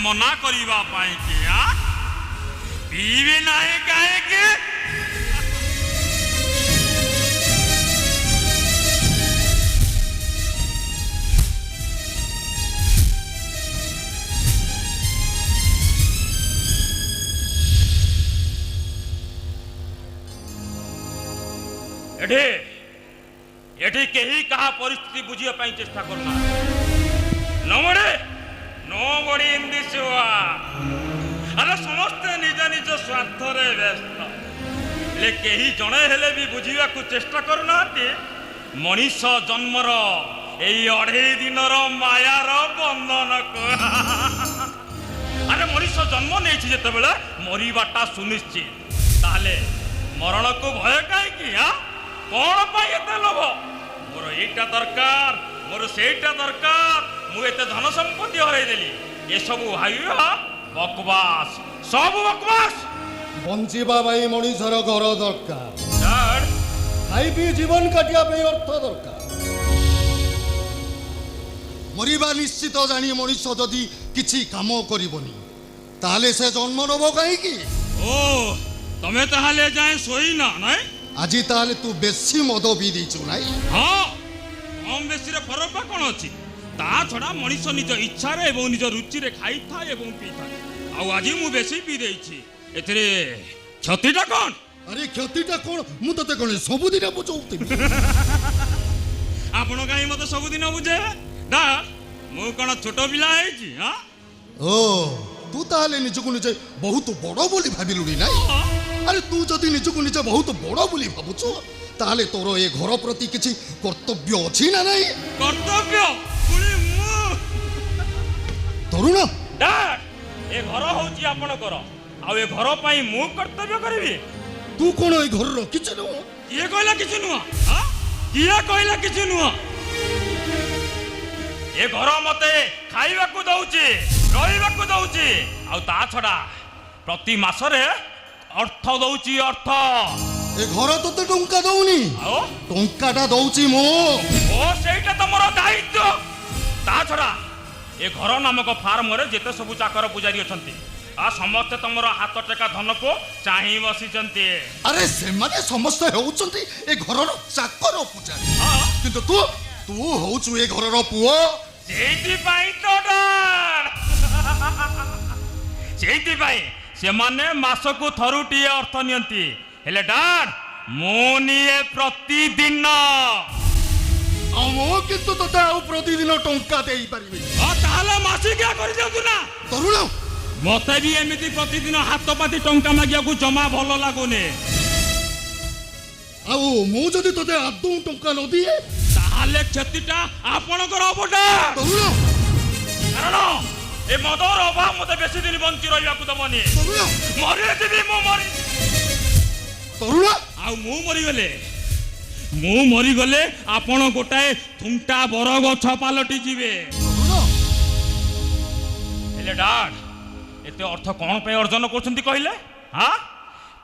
मना करिबा पाई के पीबे नाही काहे के एठी केही कहा परिस्थिति बुझिया पाई चेष्टा करना नोबडी इन दिस अरे समस्त निज निज स्वार्थ रे व्यस्त ले केही जणे हेले भी बुझिया को चेष्टा करना मनीष जन्मर एई 2.5 दिनर मायार बंधन को अरे मनीष जन्म नहीं जेते बेले मरिबाटा सुनिश्चित ताले मरण को भय काहे की कौन पाई एते लोभ मोर एटा दरकार मोर सेटा दरकार मु एते धन संपत्ति हरै देली ए सब भाईया बकवास सब बकवास बंचिबा भाई मनीषर घर दरकार डर खाई पी जीवन काटिया पे अर्थ दरकार मरिबा निश्चित जानी मनीष जदि किछि काम करिवनी ताले से जन्म नब काहे की ओ तमे ताहाले जाय सोई ना नाही আজি তাহলে তু বেশি মদ পি দিছু নাই हाँ कम बेसी रे फरक बा कोन अछि ता छडा मनीष निज इच्छा रे एवं निज रुचि रे खाई था एवं पी था आ आज मु बेसी पी देछि एतरे क्षतिटा कोन अरे क्षतिटा कोन मु तते कोन सब दिन बुझौते आपण काई मते सब दिन बुझे दा मु कोन छोटो पिला है छी हां ओ तू ताले निजको निजे बहुत बड़ बोली भाबिलुनी नाही अरे तू जदि निजको निजे बहुत बड़ बोली भाबुछो ताले तोर ए घर प्रति किछि कर्तव्य अछि ना नाही कर्तव्य पुली मु तरुण डैड ए घर होची आपण कर आ ए घर पई मु कर्तव्य करबी तू कोन ए घर रो किछि न ये कहला किछि नुआ हां किया कहला किछि नुआ ए घर मते खाइबा को दउची रहिबा को दउची आ ता छडा प्रति मास रे अर्थ दउची अर्थ ए घर तते टंका दउनी आओ टंकाटा दउची मो ओ सेटा तमरो दायित्व ता छडा ए घर नामक फार्म रे जेते सब चाकर पुजारी अछंती आ समस्त तमरो हाथ टेका धन को चाहि बसिचंती अरे से माने समस्त हेउचंती ए घर रो चाकर पुजारी हां किंतु तू होउचु ए घर रो पुओ सेठी पाई तो डर सेठी पाई से माने मासको थरुटी अर्थ नियंती हेले डर मोनिए प्रतिदिन अमो किंतु तते आ प्रतिदिन टंका देई परिबे आ ताला मासी क्या करि जातु ना तरुण मते भी एमिति प्रतिदिन हाथ पाती टंका मागिया को जमा भलो लागोने आ मो जदि तते आदौ टंका न दिए ताले क्षतिटा आपणकर अबटा तरुण कारण ए मदर अभाव मते बेसी दिन बंची रहिया को दमनी मरि देबी मो मरि तरुण आ मु मरि गले आपण गोटाए थुंटा बर गछ पालटी जिवे हेले डाड एते अर्थ कोन पे अर्जन करछंती कहिले हां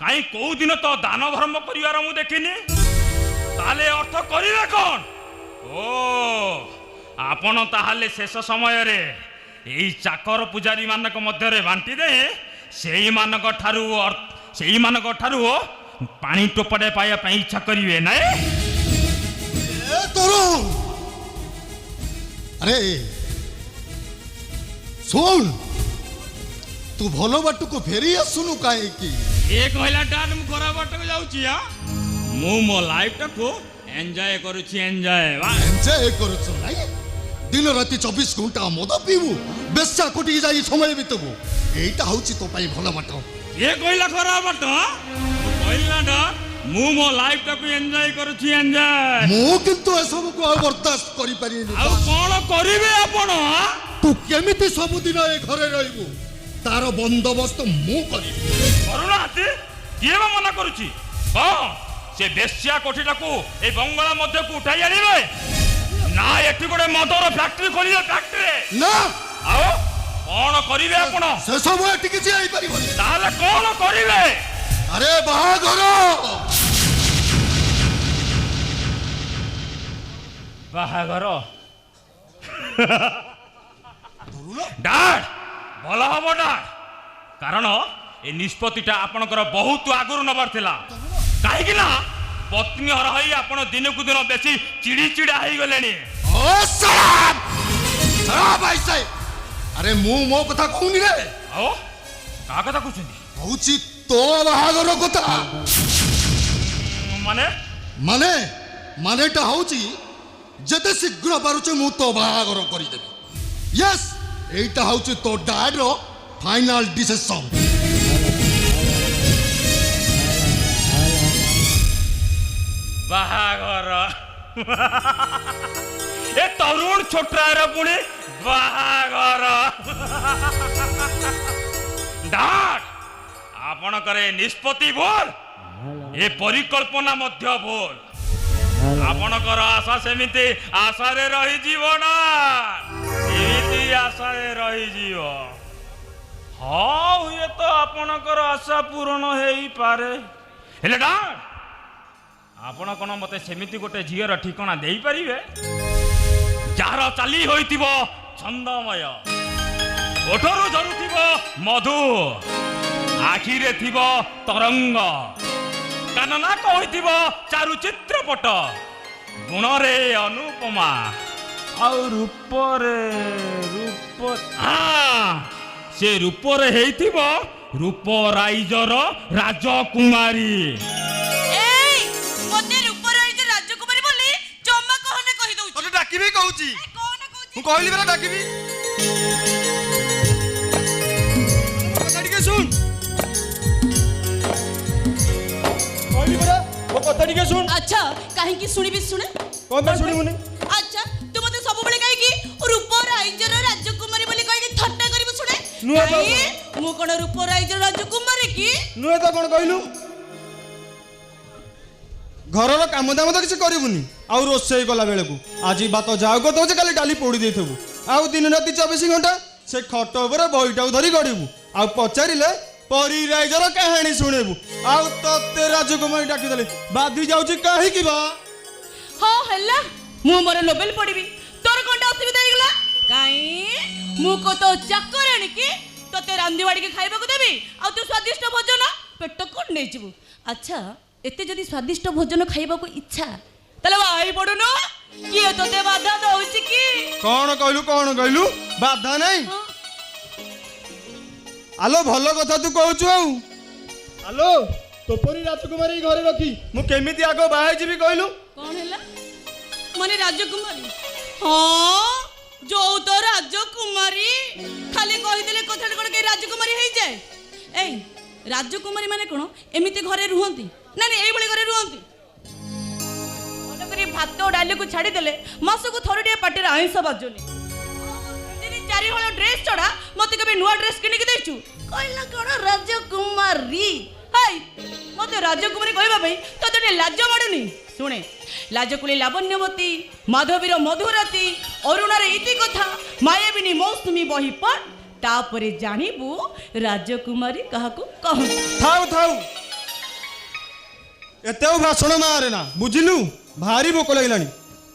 काई को दिन तो दान धर्म करिवार मु देखिनी ताले अर्थ करिवे कोन ओ आपण ताहाले शेष समय रे एई चाकर पुजारी मानक मध्य रे बांटी दे सेई मानक ठारू पानी टोपड़े पाया पाई इच्छा करिवे नै ए तरुण अरे सुन तू भलो बाटू को फेरी आसुनु काहे की ए कहला डान मु खरा बाट को जाउची मु मो लाइफ टा को एन्जॉय करूची एन्जॉय करूछु नाही दिन राति 24 घंटा मद पीबू बेस्सा कोटी जाई समय बितबू एटा होची तो पाई भलो बाट ये कहला खरा बाट कहला डा मु मो लाइफ टा को एन्जॉय करूची एन्जॉय मु किंतु ए सब को बर्दाश्त करि परिनी आ कोन करिवे आपण तू केमिति सब दिन ए घरे रहबू तार बंदोबस्त मु करी करुणा हाती किए बा मना करूची हां से बेस्या कोठीटा को ए बंगला मध्य को उठाई आनिबे ना एठी गोटे मदर फैक्ट्री खोलिए फैक्ट्री ना आओ कौन करिवे आपण से सब एठी किछि आइ परिबनी ताले कौन करिवे अरे बाहाघर बाहाघर डैड ଭଲ ହବ ଡାଡ୍, କାରଣ ଏ ନିଷ୍ପତ୍ତିଟା ଆପଣଙ୍କର ବହୁତ ଆଗରୁ ନେବାର ଥିଲା। କାହିଁକି ନା ପତ୍ନୀ ହର ହୋଇ ଆପଣ ଦିନକୁ ଦିନ ବେଶୀ ଚିଡ଼ିଚିଡ଼ା ହେଇଗଲେଣି। ଆରେ ମୁଁ ମୋ କଥା କହୁନି ରେ। ଆଉ କାହା କଥା କହୁଛନ୍ତି? କହୁଛି ତୋ ବାହାଘର କଥା। ମାନେ ମାନେ ମାନେଟା ହଉଛି ଯେତେ ଶୀଘ୍ର ପାରୁଛେ ମୁଁ ତୋ ବାହାଘର କରିଦେବି। ୟେସ୍, এইটা হচ্ছে তো ড্যাডর ফাইনাল ডিসিশন। ବାହାଘର ଏ ତରୁଣ ଛୋଟରାର ପୁଣି ବାହାଘର। ଡାଡ୍, ଆପଣଙ୍କର ଏ ନିଷ୍ପତ୍ତି ଭୁଲ, ଏ ପରିକଳ୍ପନା ମଧ୍ୟ ଭୁଲ। ଆପଣଙ୍କର ଆଶା ସେମିତି ଆଶାରେ ରହିଯିବ ନା, ସେମିତି ଆଶାରେ ରହିଯିବ। ହଁ, ହୁଏତ ଆପଣଙ୍କର ଆଶା ପୂରଣ ହେଇପାରେ, ହେଲେ ଡାଡ୍ ଆପଣ କ'ଣ ମତେ ସେମିତି ଗୋଟେ ଝିଅର ଠିକଣା ଦେଇପାରିବେ ଯାହାର ଚାଲି ହୋଇଥିବ ଛନ୍ଦମୟ, ଓଠରୁ ଝରୁଥିବ ମଧୁ, ଆଖିରେ ଥିବ ତରଙ୍ଗ, କାନ ନାକ ହୋଇଥିବ ଚାରୁ ଚିତ୍ରପଟ, ଗୁଣରେ ଅନୁପମା, ଆଉ ରୂପରେ ସେ ରୂପରେ ହେଇଥିବ ରୂପରାଇଜର ରାଜକୁମାରୀ। ডাকিবি কହୁଛି ମୁଁ କହିଲି ପରା ଡାକିବି। କଥା ଟିକେ ଶୁଣ, କହିଲି ପରା ମୋ କଥା ଟିକେ ଶୁଣ। আচ্ছা কাহিকি শুনিবি শুনে କଣ ପାଇଁ ଶୁଣିବୁନି? আচ্ছা তু মতে সবুবেলে কাহিকি রূপ রাইজর রাজকুমারী বলি কইকি ঠট্টা করিবু শুনে নুহে তো মু কোন রূপ রাইজর রাজকুমারী কি ନୁହେଁ ତ କ'ଣ କହିଲୁ? ଘରର କାମ ଦାମ ତ କିଛି କରିବୁନି, ଆଉ ରୋଷେଇ କଲା ବେଳକୁ ଆଜି ଭାତ ଯାଉ କରିଦେବୁ ଯେ କାଲି ଡାଲି ପୋଡ଼ି ଦେଇଥିବୁ, ଆଉ ଦିନ ରାତି 24 ଘଣ୍ଟା ସେ ଖଟ ଉପରେ ବହିଟାକୁ ଧରି ଗଡ଼ିବୁ, ଆଉ ପଚାରିଲେ ପରୀ ରାଇଜର କାହାଣୀ ଶୁଣିବୁ, ଆଉ ତତେ ରାଜକୁମାରୀ ଡାକିଦେଲେ ବାଧି ଯାଉଛି କାହିଁକି ବା? ହଁ ହେଲା ମୁଁ ମୋର নোবেল পড়িবি, তোর কোনটা অসুবিধা হইগলা? কাই মু কো তো চাকর আনিকি তোতে রান্ধি বাড়িকে খাইবাকু দেবি, আর তু স্বাদিষ্ট ভোজন পেট কোন নেই যাবু। আচ্ছা এতে যদি স্বাদিষ্ট ভোজন খাইবাকু ইচ্ছা তাহলে ভাই পড়ুনো কিଏ তোতে বাধা দଉଛି কি? କ'ଣ କହିଲୁ? ବାଧା ନାହିଁ? ଆଲୋ ଭଲ କଥା ତୁ କହୁଛୁ। ଆଉ ଆଲୋ ତୋପରି ରାଜକୁମାରୀ ଘରେ ରଖି ମୁଁ କେମିତି ଆଗ ବାହା ହେଇଯିବି କହିଲୁ? କଣ ହେଲା ମାନେ ରାଜକୁମାରୀ? ହଁ ଯୋଉ ତ ରାଜକୁମାରୀ ଖାଲି କହିଦେଲେ କଥାଟା କଣ କେହି ରାଜକୁମାରୀ ହେଇଯାଏ? ଏଇ ରାଜକୁମାରୀ ମାନେ କଣ ଏମିତି ଘରେ ରୁହନ୍ତି ନା ଏଇଭଳି ଘରେ ରୁହନ୍ତି? ଭାତ ଡାଲିକୁ ଛାଡ଼ିଦେଲେ ମାସକୁ ଥରୁଟିଏ ପାଟିରେ ଆଇଁଷ ବାଜୁନି, 3-4 ହଳ ଡ୍ରେସ୍ ଛଡ଼ା ମତେ କେବେ ନୂଆ ଡ୍ରେସ୍ କିଣିକି ଦେଇଛୁ? କହିଲା କଣ ରାଜକୁମାରୀ? ହାଇ ମତେ ରାଜକୁମାରୀ କହିବା ପାଇଁ ତତେ ଟିକେ ଲାଜ ମାଡୁନି? ଶୁଣେ, ଲାଜକୁଳି ଲାବଣ୍ୟବତୀ, ମାଧବୀର ମଧୁରାତି, ଅରୁଣାର ଇତି କଥା, ମାୟାବିନୀ ମୌସୁମୀ ବହି ପଢ଼, ତାପରେ ଜାଣିବୁ ରାଜକୁମାରୀ କାହାକୁ କହନ୍ତି। ଥାଉ ଏତେ ଭାଷଣ ମାରେ ନା, ବୁଝିଲୁ? ଭାରି ଭୋକ ଲାଗିଲାଣି,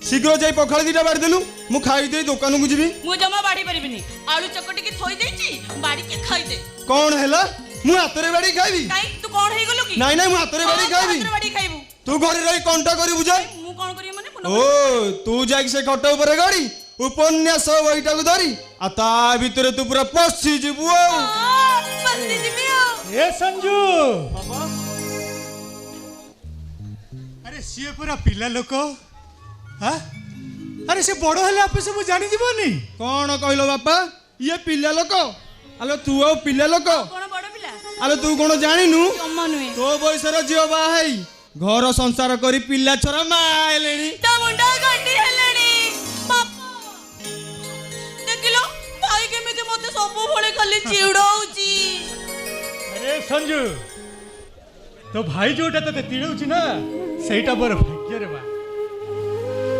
ଶୀଘ୍ର ଯାଇ ପଖାଳ ଦିଟା ବାଢ଼ି ଦେଲୁ, ମୁଁ ଖାଇଦେଇ ଦୋକାନକୁ ଯିବି। ମୁଁ ଜମା ବାଢି ପାରିବିନି, ଆଳୁ ଚକଟିକି ଥୋଇ ଦେଇଛି, ବାଢିକି ଖାଇଦେ। କ'ଣ ହେଲା? ମୁଁ ହାତରେ ବାଢ଼ି ଖାଇବି? କାଇଁ ତୁ କ'ଣ ହେଇଗଲୁ କି? ନାଇଁ ମୁଁ ହାତରେ ବାଢ଼ି ଖାଇବି। ବାଢି ଖାଇବୁ? ତୁ ଘରେ ରହି କଣ୍ଟା କରିବୁ ଯେ? ମୁଁ କ'ଣ କରିବି ମାନେ? ଓ ତୁ ଯାଇକି ସେ ଖଟ ଉପରେ ଗଡ଼ି ଉପନ୍ୟାସ ବହିଟାକୁ ଧରି, ଆଉ ତା ଭିତରେ ତୁ ପୁରା ପଶିଯିବୁ। ଆଉ ପଶିଯିବି ଆଉ। ଏ ସଞ୍ଜୁ, ଆରେ ସିଏ ପୁରା ପିଲା ଲୋକ। ଆରେ ସେ ବଡ଼ ହେଲେ ଆପେ ସବୁ ଜାଣିଯିବନି। କ'ଣ କହିଲ ବାପା? ଇଏ ପିଲା ଲୋକ? ଆଲୋ ତୁ ଆଉ ପିଲା ଲୋକ? କ'ଣ ବଡ଼ ପିଲା? ଆଲୋ ତୁ କ'ଣ ଜାଣିନୁ? ଜମା ନୁହେଁ। ତୋ ବୟସର ଝିଅ ବାହା ହେଇ ଘର ସଂସାର କରି ପିଲା ଛୁଆ ମା ହେଲେଣି। ତା ମୁଣ୍ଡ ଗଣ୍ଡି ହେଲାଣି। ଦେଖିଲ ଭାଇ କେମିତି ମତେ ସବୁବେଳେ ଖାଲି ଚିଡ଼ଉଛି। ଆରେ ସଞ୍ଜୁ, ତୋ ଭାଇ ଯୋଉଟା ତତେ ଚିଡ଼ଉଛି ନା, ସେଇଟା ମୋର ଭାଗ୍ୟରେ ବା।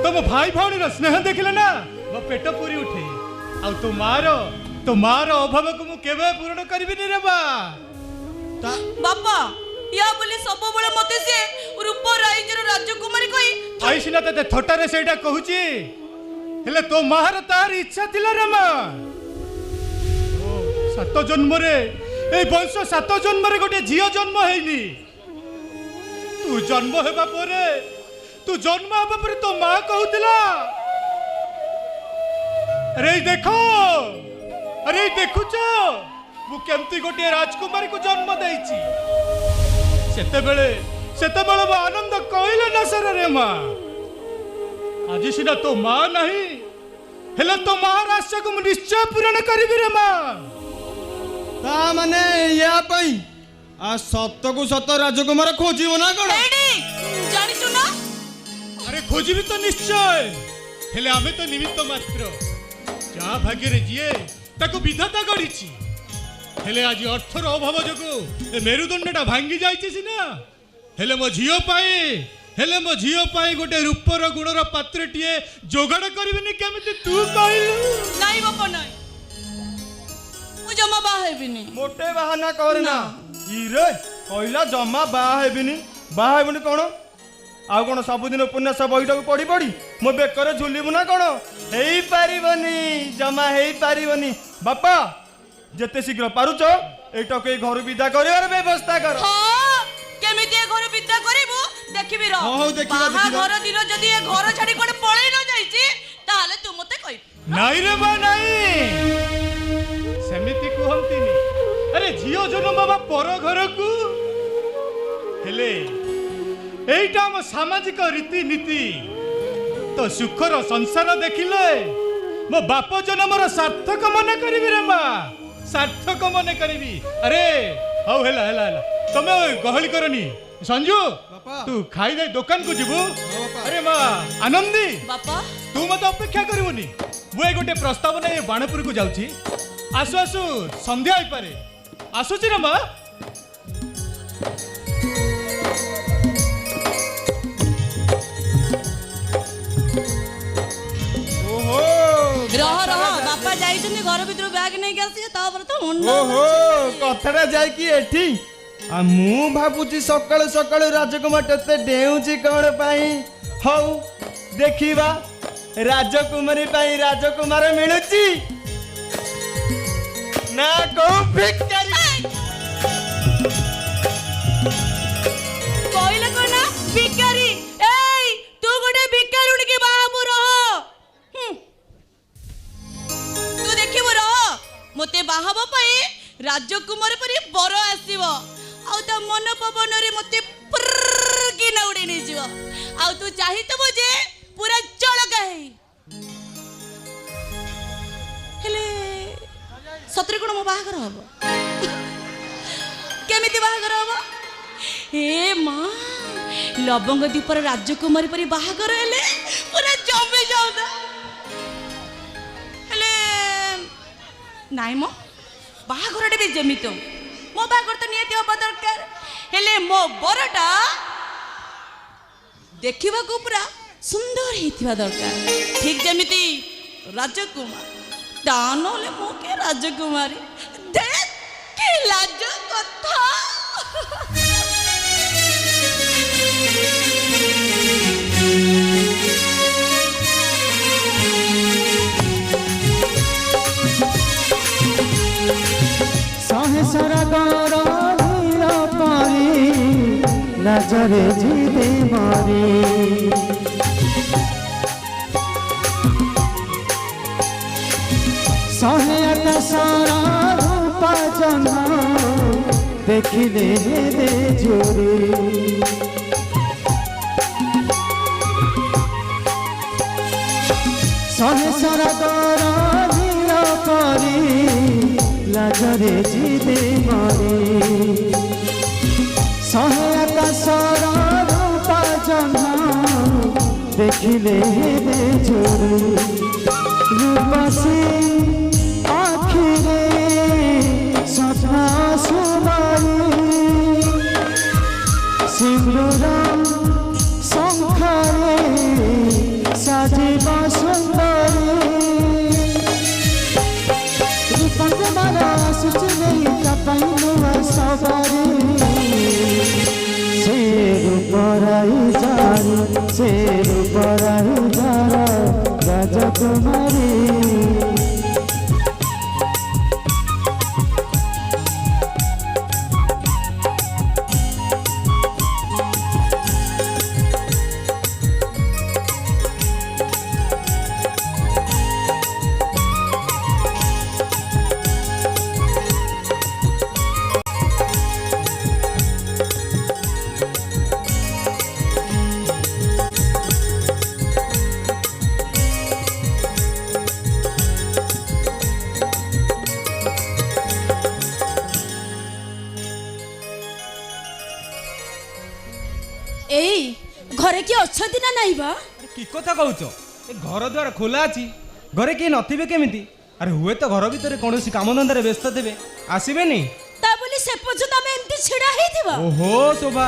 ତମ ଭାଇ ଭଉଣୀର ସ୍ନେହ ଦେଖିଲେ ନା ମୋ ପେଟ ପୁରି ଉଠେ, ଆଉ ତୋ ମାର ଅଭାବକୁ ମୁଁ କେବେ ପୂରଣ କରିବିନି ରେ ବା। ବାପା ୟା ବୋଲି ସବୁବେଳେ ମତେ ସେ ରୂପ ରାଇଜର ରାଜକୁମାରୀ କହି ଆଇ ସିନା ତତେ ଥଟାରେ ସେଇଟା କହୁଛି, ହେଲେ ତୋ ମାର ତାର ଇଚ୍ଛା ଥିଲା ରେ ମା। सात जन्म रे ए वंश 7 जन्म रे गोटे झियो जन्म हैनी तू जन्म हेबा परे तो माँ कहूतिला अरे देखुच मु केमती गोटे राजकुमारी को जन्म देइची सेतेबेले मो आनंद कहले ना सर रे माँ आज सीना तो माँ नहीं हेले तो महाराष्ट्र को निश्चय पूरण करिबि रे माँ ता माने या पई आ सत को सत राजकुमार खोजिबो ना कोन जानिचु ना अरे खोजिबि तो निश्चय हेले आमे तो निमित्त मात्र जा भाग्य रे जिए ताको विधाता गढ़िछि हेले आज अर्थर अभाव जोगु ए मेरुदंडटा भांगी जाइछि सिना हेले मो झियो पाई गोटे रूपर गुणर पात्रटिए जोगाड़ करबिनी केमिति तू कहलु नहीं बापा नहीं मु जमा बाहा हेबिनी मोटे बाहाना करना इरे कहला जमा बाहेबिनी कोन आउ कोन सबुदिन उपन्यास बहिटा को पढ़ी पढ़ी मो बेकर झुलिबु ना कोन हेई पारिबनी जमा हेई पारिबनी बापा जेते शीघ्र पारुच एटा के घर विदा करिवार व्यवस्था कर हां केमिति ए घर विदा करिवो देखिबि र बाहा घर दिन जदी ए घर छाडी कोन पळै न जाईची ताले तू मते कहि नाही रे बा नाही सेमिति कहंतिनी अरे झियो जन्म बाबा पर घर को हेले एइटा हम सामाजिक रीति नीति तो सुखर संसार देखिले मो बाप जन्मर सार्थक मन करिबि रे माँ सार्थक मन करिबि अरे हौ हेला तमे गहली करनी संजू तू खाई दे दुकान को जीवु अरे माँ आनंदी बापा तू मत अपेक्षा करिवनी मुए गोटे प्रस्ताव नै बाणपुर को जाउची आसु आसु संध्या होई पारे आसुची रे माँ रह बापा जाइछन घर भीतर बैग नै के आसी तापर तो मुंडा ओहो कथरा जाई की एठी आ मु भाबुची सकाळ सकाळ राजकुमार तते डेउची कोन पाई हौ देखिबा राजकुमारी पाई राजकुमार मिलुची ना को भिकारी कोइला कोना भिकारी एई तू गोटे भिकारुणी के बाबू रह तू देखिबो रह मते बाहाबो पई राजकुमार परी बर आसीबो आउ त मन पवन रे मते की ना उड़ी नि जीव आउ तू चाहि तबो जे पूरा चळका हे हेले सतरे कोन मो बाहागर हबो केमिति बाहागर हबो ए माँ लवंग दीपर राजकुमारी परी बाहागर हेले पूरा जमे जाउदा हेले नाइ मो बाहागरटे भी जेमित मो बाहागर तो नियति हबा दरकार हेले मो बरटा देखिबा को पूरा सुंदर हिथिबा दरकार ठीक जेमिति राजकुमार दानले मो के राजकुमारी देख की लाज कथा नजरे जीते मारे सहायक सारा रूप जना देखिले दे जोरे सहे सारा दरा नीला परी नजरे जीते मारे सहायक सारा रूप जना देखिले दे जोरे रूपसी आखिरे सपना सुमारी सिंदूरा शंखरे साजिबा सुंदरी रूपंग मारा सुचले तपैनुआ सवारी से रूपराई जारी से रूपराई जारा राजकुमारी ଏଇ ଘରେ କିଏ ଅଛନ୍ତି ନା ନାଇଁ ବା? କି କଥା କହୁଛ? ଏ ଘର ଦ୍ୱାର ଖୋଲା ଅଛି, ଘରେ କେହି ନଥିବେ କେମିତି? ଆରେ ହୁଏତ ଘର ଭିତରେ କୌଣସି କାମଧନ୍ଦାରେ ବ୍ୟସ୍ତ ଥିବେ, ଆସିବେନି। ତା ବୋଲି ସେ ପର୍ଯ୍ୟନ୍ତ ଆମେ ଏମିତି ଛିଡ଼ା ହେଇଥିବା? ଓହୋ ଶୋଭା,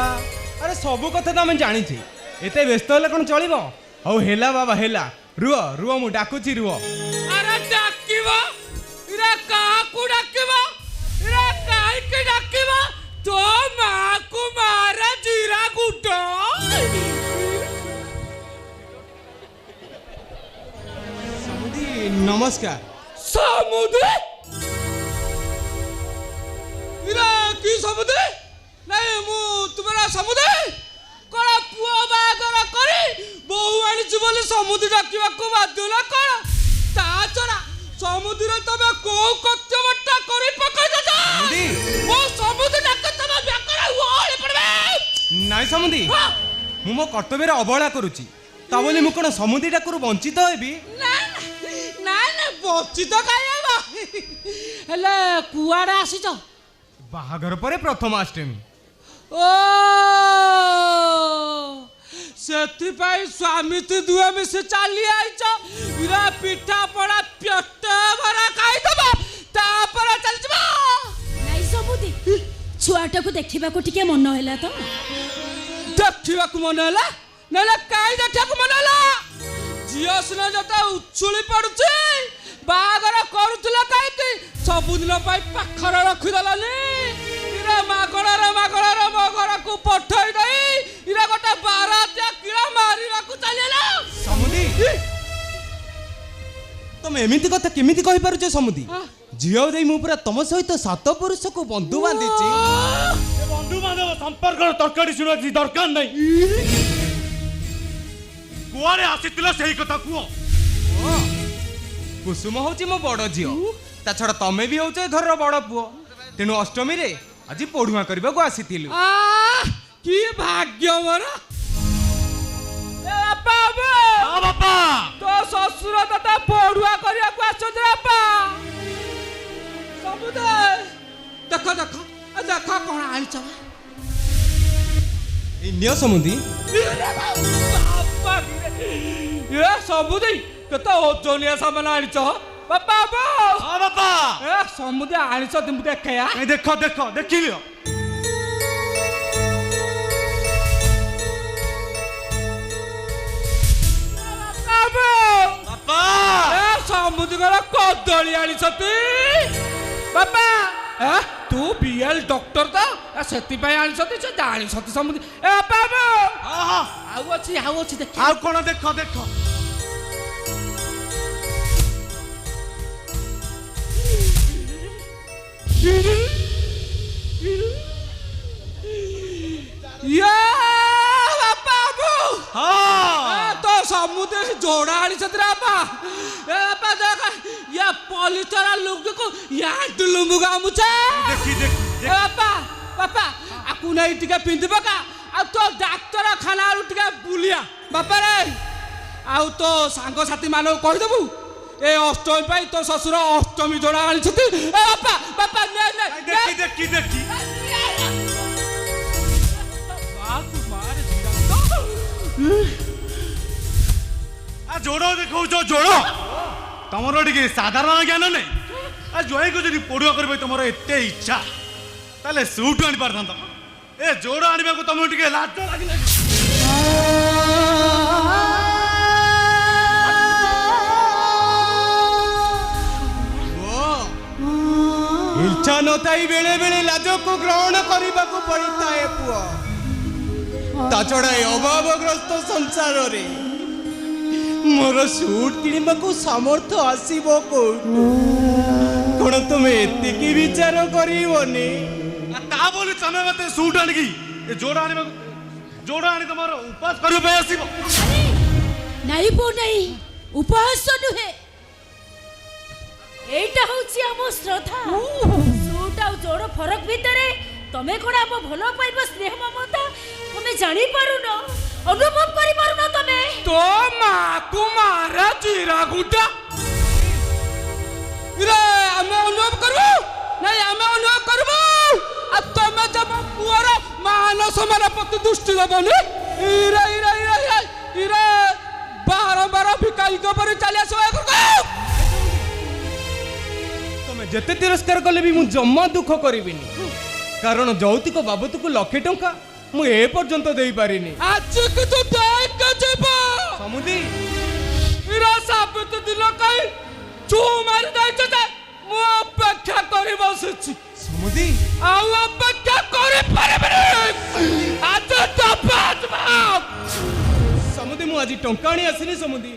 ଆରେ ସବୁ କଥା ତ ଆମେ ଜାଣିଛେ, ଏତେ ବ୍ୟସ୍ତ ହେଲେ କ'ଣ ଚଳିବ? ହଉ ହେଲା ବାବା ହେଲା, ରୁହ ରୁହ ମୁଁ ଡାକୁଛି ରୁହ। अरे डाकिबा इरा काकू डाकिबा इरा काईके डाकिबा तो मां को मारा जीरा गुटो ସମୁଦି ନମସ୍କାର। समुद्र इरा की समुद्र नहीं मु तुम्हारा समुद्र कड़ा पुआ बागर करी बहु आनी बोले समुद्र डाकिबा को बाध्य ना कड़ा ता छड़ा समुद्र तबे को कत्यवटा करी पकड़ दजा वो समुद्र डाक तबे बेकरा ओळे पड़बे ନାଇଁ ସମୁଦି, ମୁଁ ମୋ କର୍ତ୍ତବ୍ୟରେ ଅବହେଳା କରୁଛି, ତା ବୋଲି ମୁଁ କ'ଣ ସମୁଦି ଡାକରୁ ବଞ୍ଚିତ ହେବି? ना ना ना बच्ची तो कायबा हेले कुआडा आसीछ ବାହାଘର ପରେ ପ୍ରଥମାଷ୍ଟମୀ। ओ ସେଥିପାଇଁ ସ୍ୱାମୀ ତୁ ଦୁଏ ମିଶି ଚାଲି ଆଇଛ ଇରା ପିଠା ପଣା ପେଟ ଭରା ଖାଇଦବ ତାପରେ ଚାଲିଯିବ। ନାଇଁ ସବୁଦି, ଛୁଆଟାକୁ ଦେଖିବାକୁ ଟିକେ ମନ ହେଲା ତ। ଦେଖିବାକୁ ମନ ହେଲା ନହେଲେ କାହିଁ ଦେଖିବାକୁ ମନ ହେଲା? ଝିଅ ସିନା ଯେତେ ଉଛୁଳି ପଡୁଛି ବାହାଘର କରୁଥିଲ କାହିଁକି? ସବୁଦିନ ପାଇଁ ପାଖରେ ରଖିଦେଲନି। ଇରା ମାଗଣାରେ ମୋ ଘରକୁ ପଠେଇ ଦେଇ ଇରା ଗୋଟେ ବାରାତିଆ କିଳା ମାରିବାକୁ ଚାଲିଲା। ସମୁଦି, ତମେ ଏମିତି କଥା କେମିତି କହିପାରୁଛ ସମୁଦି? ଝିଅ ଦେଇ ମୁଁ ପୁରା ତମ ସହିତ ସାତ ପୁରୁଷକୁ ବନ୍ଧୁ ବାନ୍ଧିଛି। ଏ ବନ୍ଧୁ ବାନ୍ଧବ ସମ୍ପର୍କର ତରକାରୀ ଶୁଣିବା କିଛି ଦରକାର ନାହିଁ। କୁଆଡ଼େ ଆସିଥିଲ ସେଇ କଥା କୁହ। କୁସୁମ ହଉଛି ମୋ ବଡ ଝିଅ, ତା ଛଡା ତମେ ବି ହଉଛ ଏ ଘରର ବଡ ପୁଅ, ତେଣୁ ଅଷ୍ଟମୀରେ ଆଜି ପଢୁଆ କରିବାକୁ ଆସିଥିଲୁ। କି ଭାଗ୍ୟ ମୋର। ଏ ବାପା ହଁ ବାପା, ତୋ ଶ୍ୱଶୁର ତତେ ପଢୁଆ କରିବାକୁ ଆସିଛନ୍ତି ବାପା। ସବୁଦେ ଦେଖ ଦେଖ ଦେଖ କଣ ଆଣିଛ ଏଇ ନିଅ ସମୁଦି। ବାପା ଏ ସବୁଦେ କେତେ ଓଜନିଆ ସାମାନ ଆଣିଛ ବାପା ହଁ ବାପା, ଏ ସମୁଦେ ଆଣିଛ ମୁଁ ଦେଖେୟା। ଏ ଦେଖ ଦେଖ ଦେଖିଲିଅ। ବାପା, ଏ ସମୁଦ୍ର କଦଳୀ ଆଣିଛନ୍ତି ବାପା। ତୁ ବିଏଲ ଡକ୍ଟର ତ ସେଥିପାଇଁ ଆଣିଛନ୍ତି ସେ ଜାଣିଛନ୍ତି ସମୁଦ୍ର। ଏ ବାପା ଆଉ ଅଛି ଦେଖ ଆଉ କଣ ଦେଖ ଦେଖ। तो समुद्र जोड़ा आनिछत रे बापा। ए बापा देख या पॉलिस्टर लुक को या डुलुमु गामुछे देखी देखी ए बापा बापा आकु नहीं टिके पिंदी बका आ तो डाक्टर खाना रु टिके बुलिया बापा रे आ तो सांग साथी मानो कहि देबु ए अष्टमी पाई तो ससुर अष्टमी जोड़ा आनिछत। ए बापा बापा ने देखी देखी देखी। जोड़ देखौछ जोड़ तमर टिके साधारण ज्ञान नहीं। आ जोई को जदी पड़ुआ करबे तमर एते इच्छा ताले सूट आनि पारथांत। ए जोड़ आनिबा को तमर टिके लाज लागिला। ଇଚ୍ଛା ନଥାଇ ବେଳେ ବେଳେ ଲାଜକୁ ଗ୍ରହଣ କରିବାକୁ ପଡ଼ିଥାଏ ପୁଅ। ତା ଛଡ଼ା ଏ ଅଭାବଗ୍ରସ୍ତ ସଂସାରରେ ମୋର ସୁଟ୍ କିଣିବାକୁ ସାମର୍ଥ୍ୟ ଆସିବ କୋଉଠୁ? କ'ଣ ତୁମେ ଏତିକି ବିଚାର କରିବନି? ତା ବୋଲି ତମେ ମତେ ସୁଟ୍ ଆଣିକି ଏ ଯୋଡ଼ ଆଣିବାକୁ ଯୋଡ଼ ଆଣି ତମର ଉପାସ କରିବା ପାଇଁ ଆସିବ? ନାଇଁ ପୁଅ ନାଇଁ, ଉପହାସ ନୁହେଁ, এইটা হচ্ছে আমার শ্রদ্ধা। সুট আর জোড় ফরক ভিতরে তুমি কোন আম ভাল পাইব স্নেহ মমতা তুমি জানি পারুন, অনুভব করি পারুন। তুমি তো মা কুমারা জিরা গুটা রে আমি অনুভব করবো নাই আমি অনুভব করবো। আর তুমি যে পুয়ার মান সম্মান প্রতি দৃষ্টি দেবনি ଇରେ ଇରେ ଇରେ ଇରେ ଇରେ ବାରମ୍ବାର ଭିକାରୀଙ୍କ ପରି ଚାଲି ଆସିବ ତମେ ଯେତେ ତିରସ୍କାର କଲେ ବି ମୁଁ ଜମା ଦୁଃଖ କରିବିନି, କାରଣ ଯୌତୁକ ବାବଦକୁ 1,00,000 ଟଙ୍କା ମୁଁ ଏ ପର୍ଯ୍ୟନ୍ତ ଦେଇପାରିନି। ଆଜି କିନ୍ତୁ ଦେଇକି ଯିବ ସମୁଦି ଇରେ ସାବିତ ଦିନ କାଇ ଚୁ ମାରି ଦେଇଛ ଯେ ମୁଁ ଅପେକ୍ଷା କରି ବସିଛି ସମୁଦି ଆଉ ଅପେକ୍ଷା କରିପାରିବିନି। ଆଜି ସମୁଦି ମୁଁ ଆଜି ଟଙ୍କା ଆଣି ଆସିନି ସମୁଦି।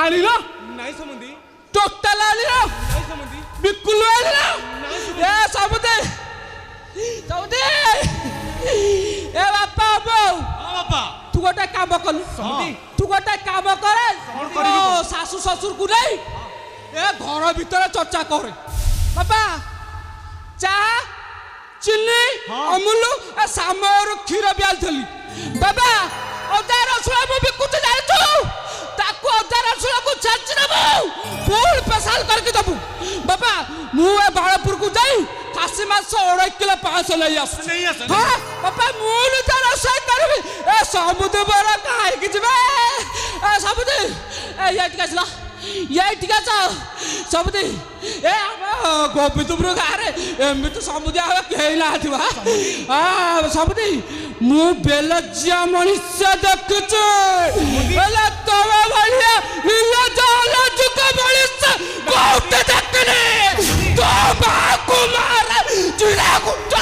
ଆଣିଲ ନାଇଁ ସମୁଦି, ଟୋଟାଲ ଆଣିଲ ନାଇଁ ସମୁଦି, ବିକୁଲ ଆଣିଲ ଏ ସବୁଦେ ସବୁଦେ ଏ ବାପା ବୋଉ ବାପା ତୁ ଗୋଟେ କାମ କଲୁ ସମୁଦି ତୁ ଗୋଟେ କାମ କରେ କରିବି? ଶାଶୁ ଶ୍ୱଶୁରକୁ ନେଇ ଏ ଘର ଭିତରେ ଚର୍ଚ୍ଚା କରେ ବାପା ଚାହା ଚିନି ଅମୁଲ ଏ ସାମର କ୍ଷୀର ବି ଆଣିଥିଲି ବାବା ଅଦା ରସୁଣ ମୁଁ ବିକୁଛି ଜାଣିଛୁ ତାକୁ ଅଦା ରସୁଣକୁ ଛାଞ୍ଚି ଦେବୁ ଫୁଲ ସ୍ପେଶାଲ କରିକି ଦେବୁ ବାବା ମୁଁ ଏ ବାଳପୁରକୁ ଯାଇ ଖାସି ମାଛ 2.5 କିଲୋ 500 ନେଇ ଆସୁଛି ହଁ ବାପା ମୁଁ ନିଜେ ରୋଷେଇ କରିବି ଏ ସମୁଦ୍ର ବରା କାହିଁକି ଯିବେ ଏ ସମୁଦ୍ର ଏଇଠିକି ଆସିଲା ଏଇଠିକି ଆସ ସମୁଦ୍ର ଏ ଆମ ଗୋବିନ୍ଦପୁର ଗାଁରେ ଏମିତି ସମୁଦ୍ର ଆଉ କେହି ନାହାନ୍ତି ବା ସମୁଦ୍ର ମୁଁ ବେଲଜିଆ ମଣିଷ ଦେଖୁଛି ହେଲେ ତମ ଭଳିଆ ଯୁଗ ମଣିଷ କୋଉଠି ଦେଖିନି ତୋ ମାକୁ ମାର ଚିଡ଼ା ଗୁଟ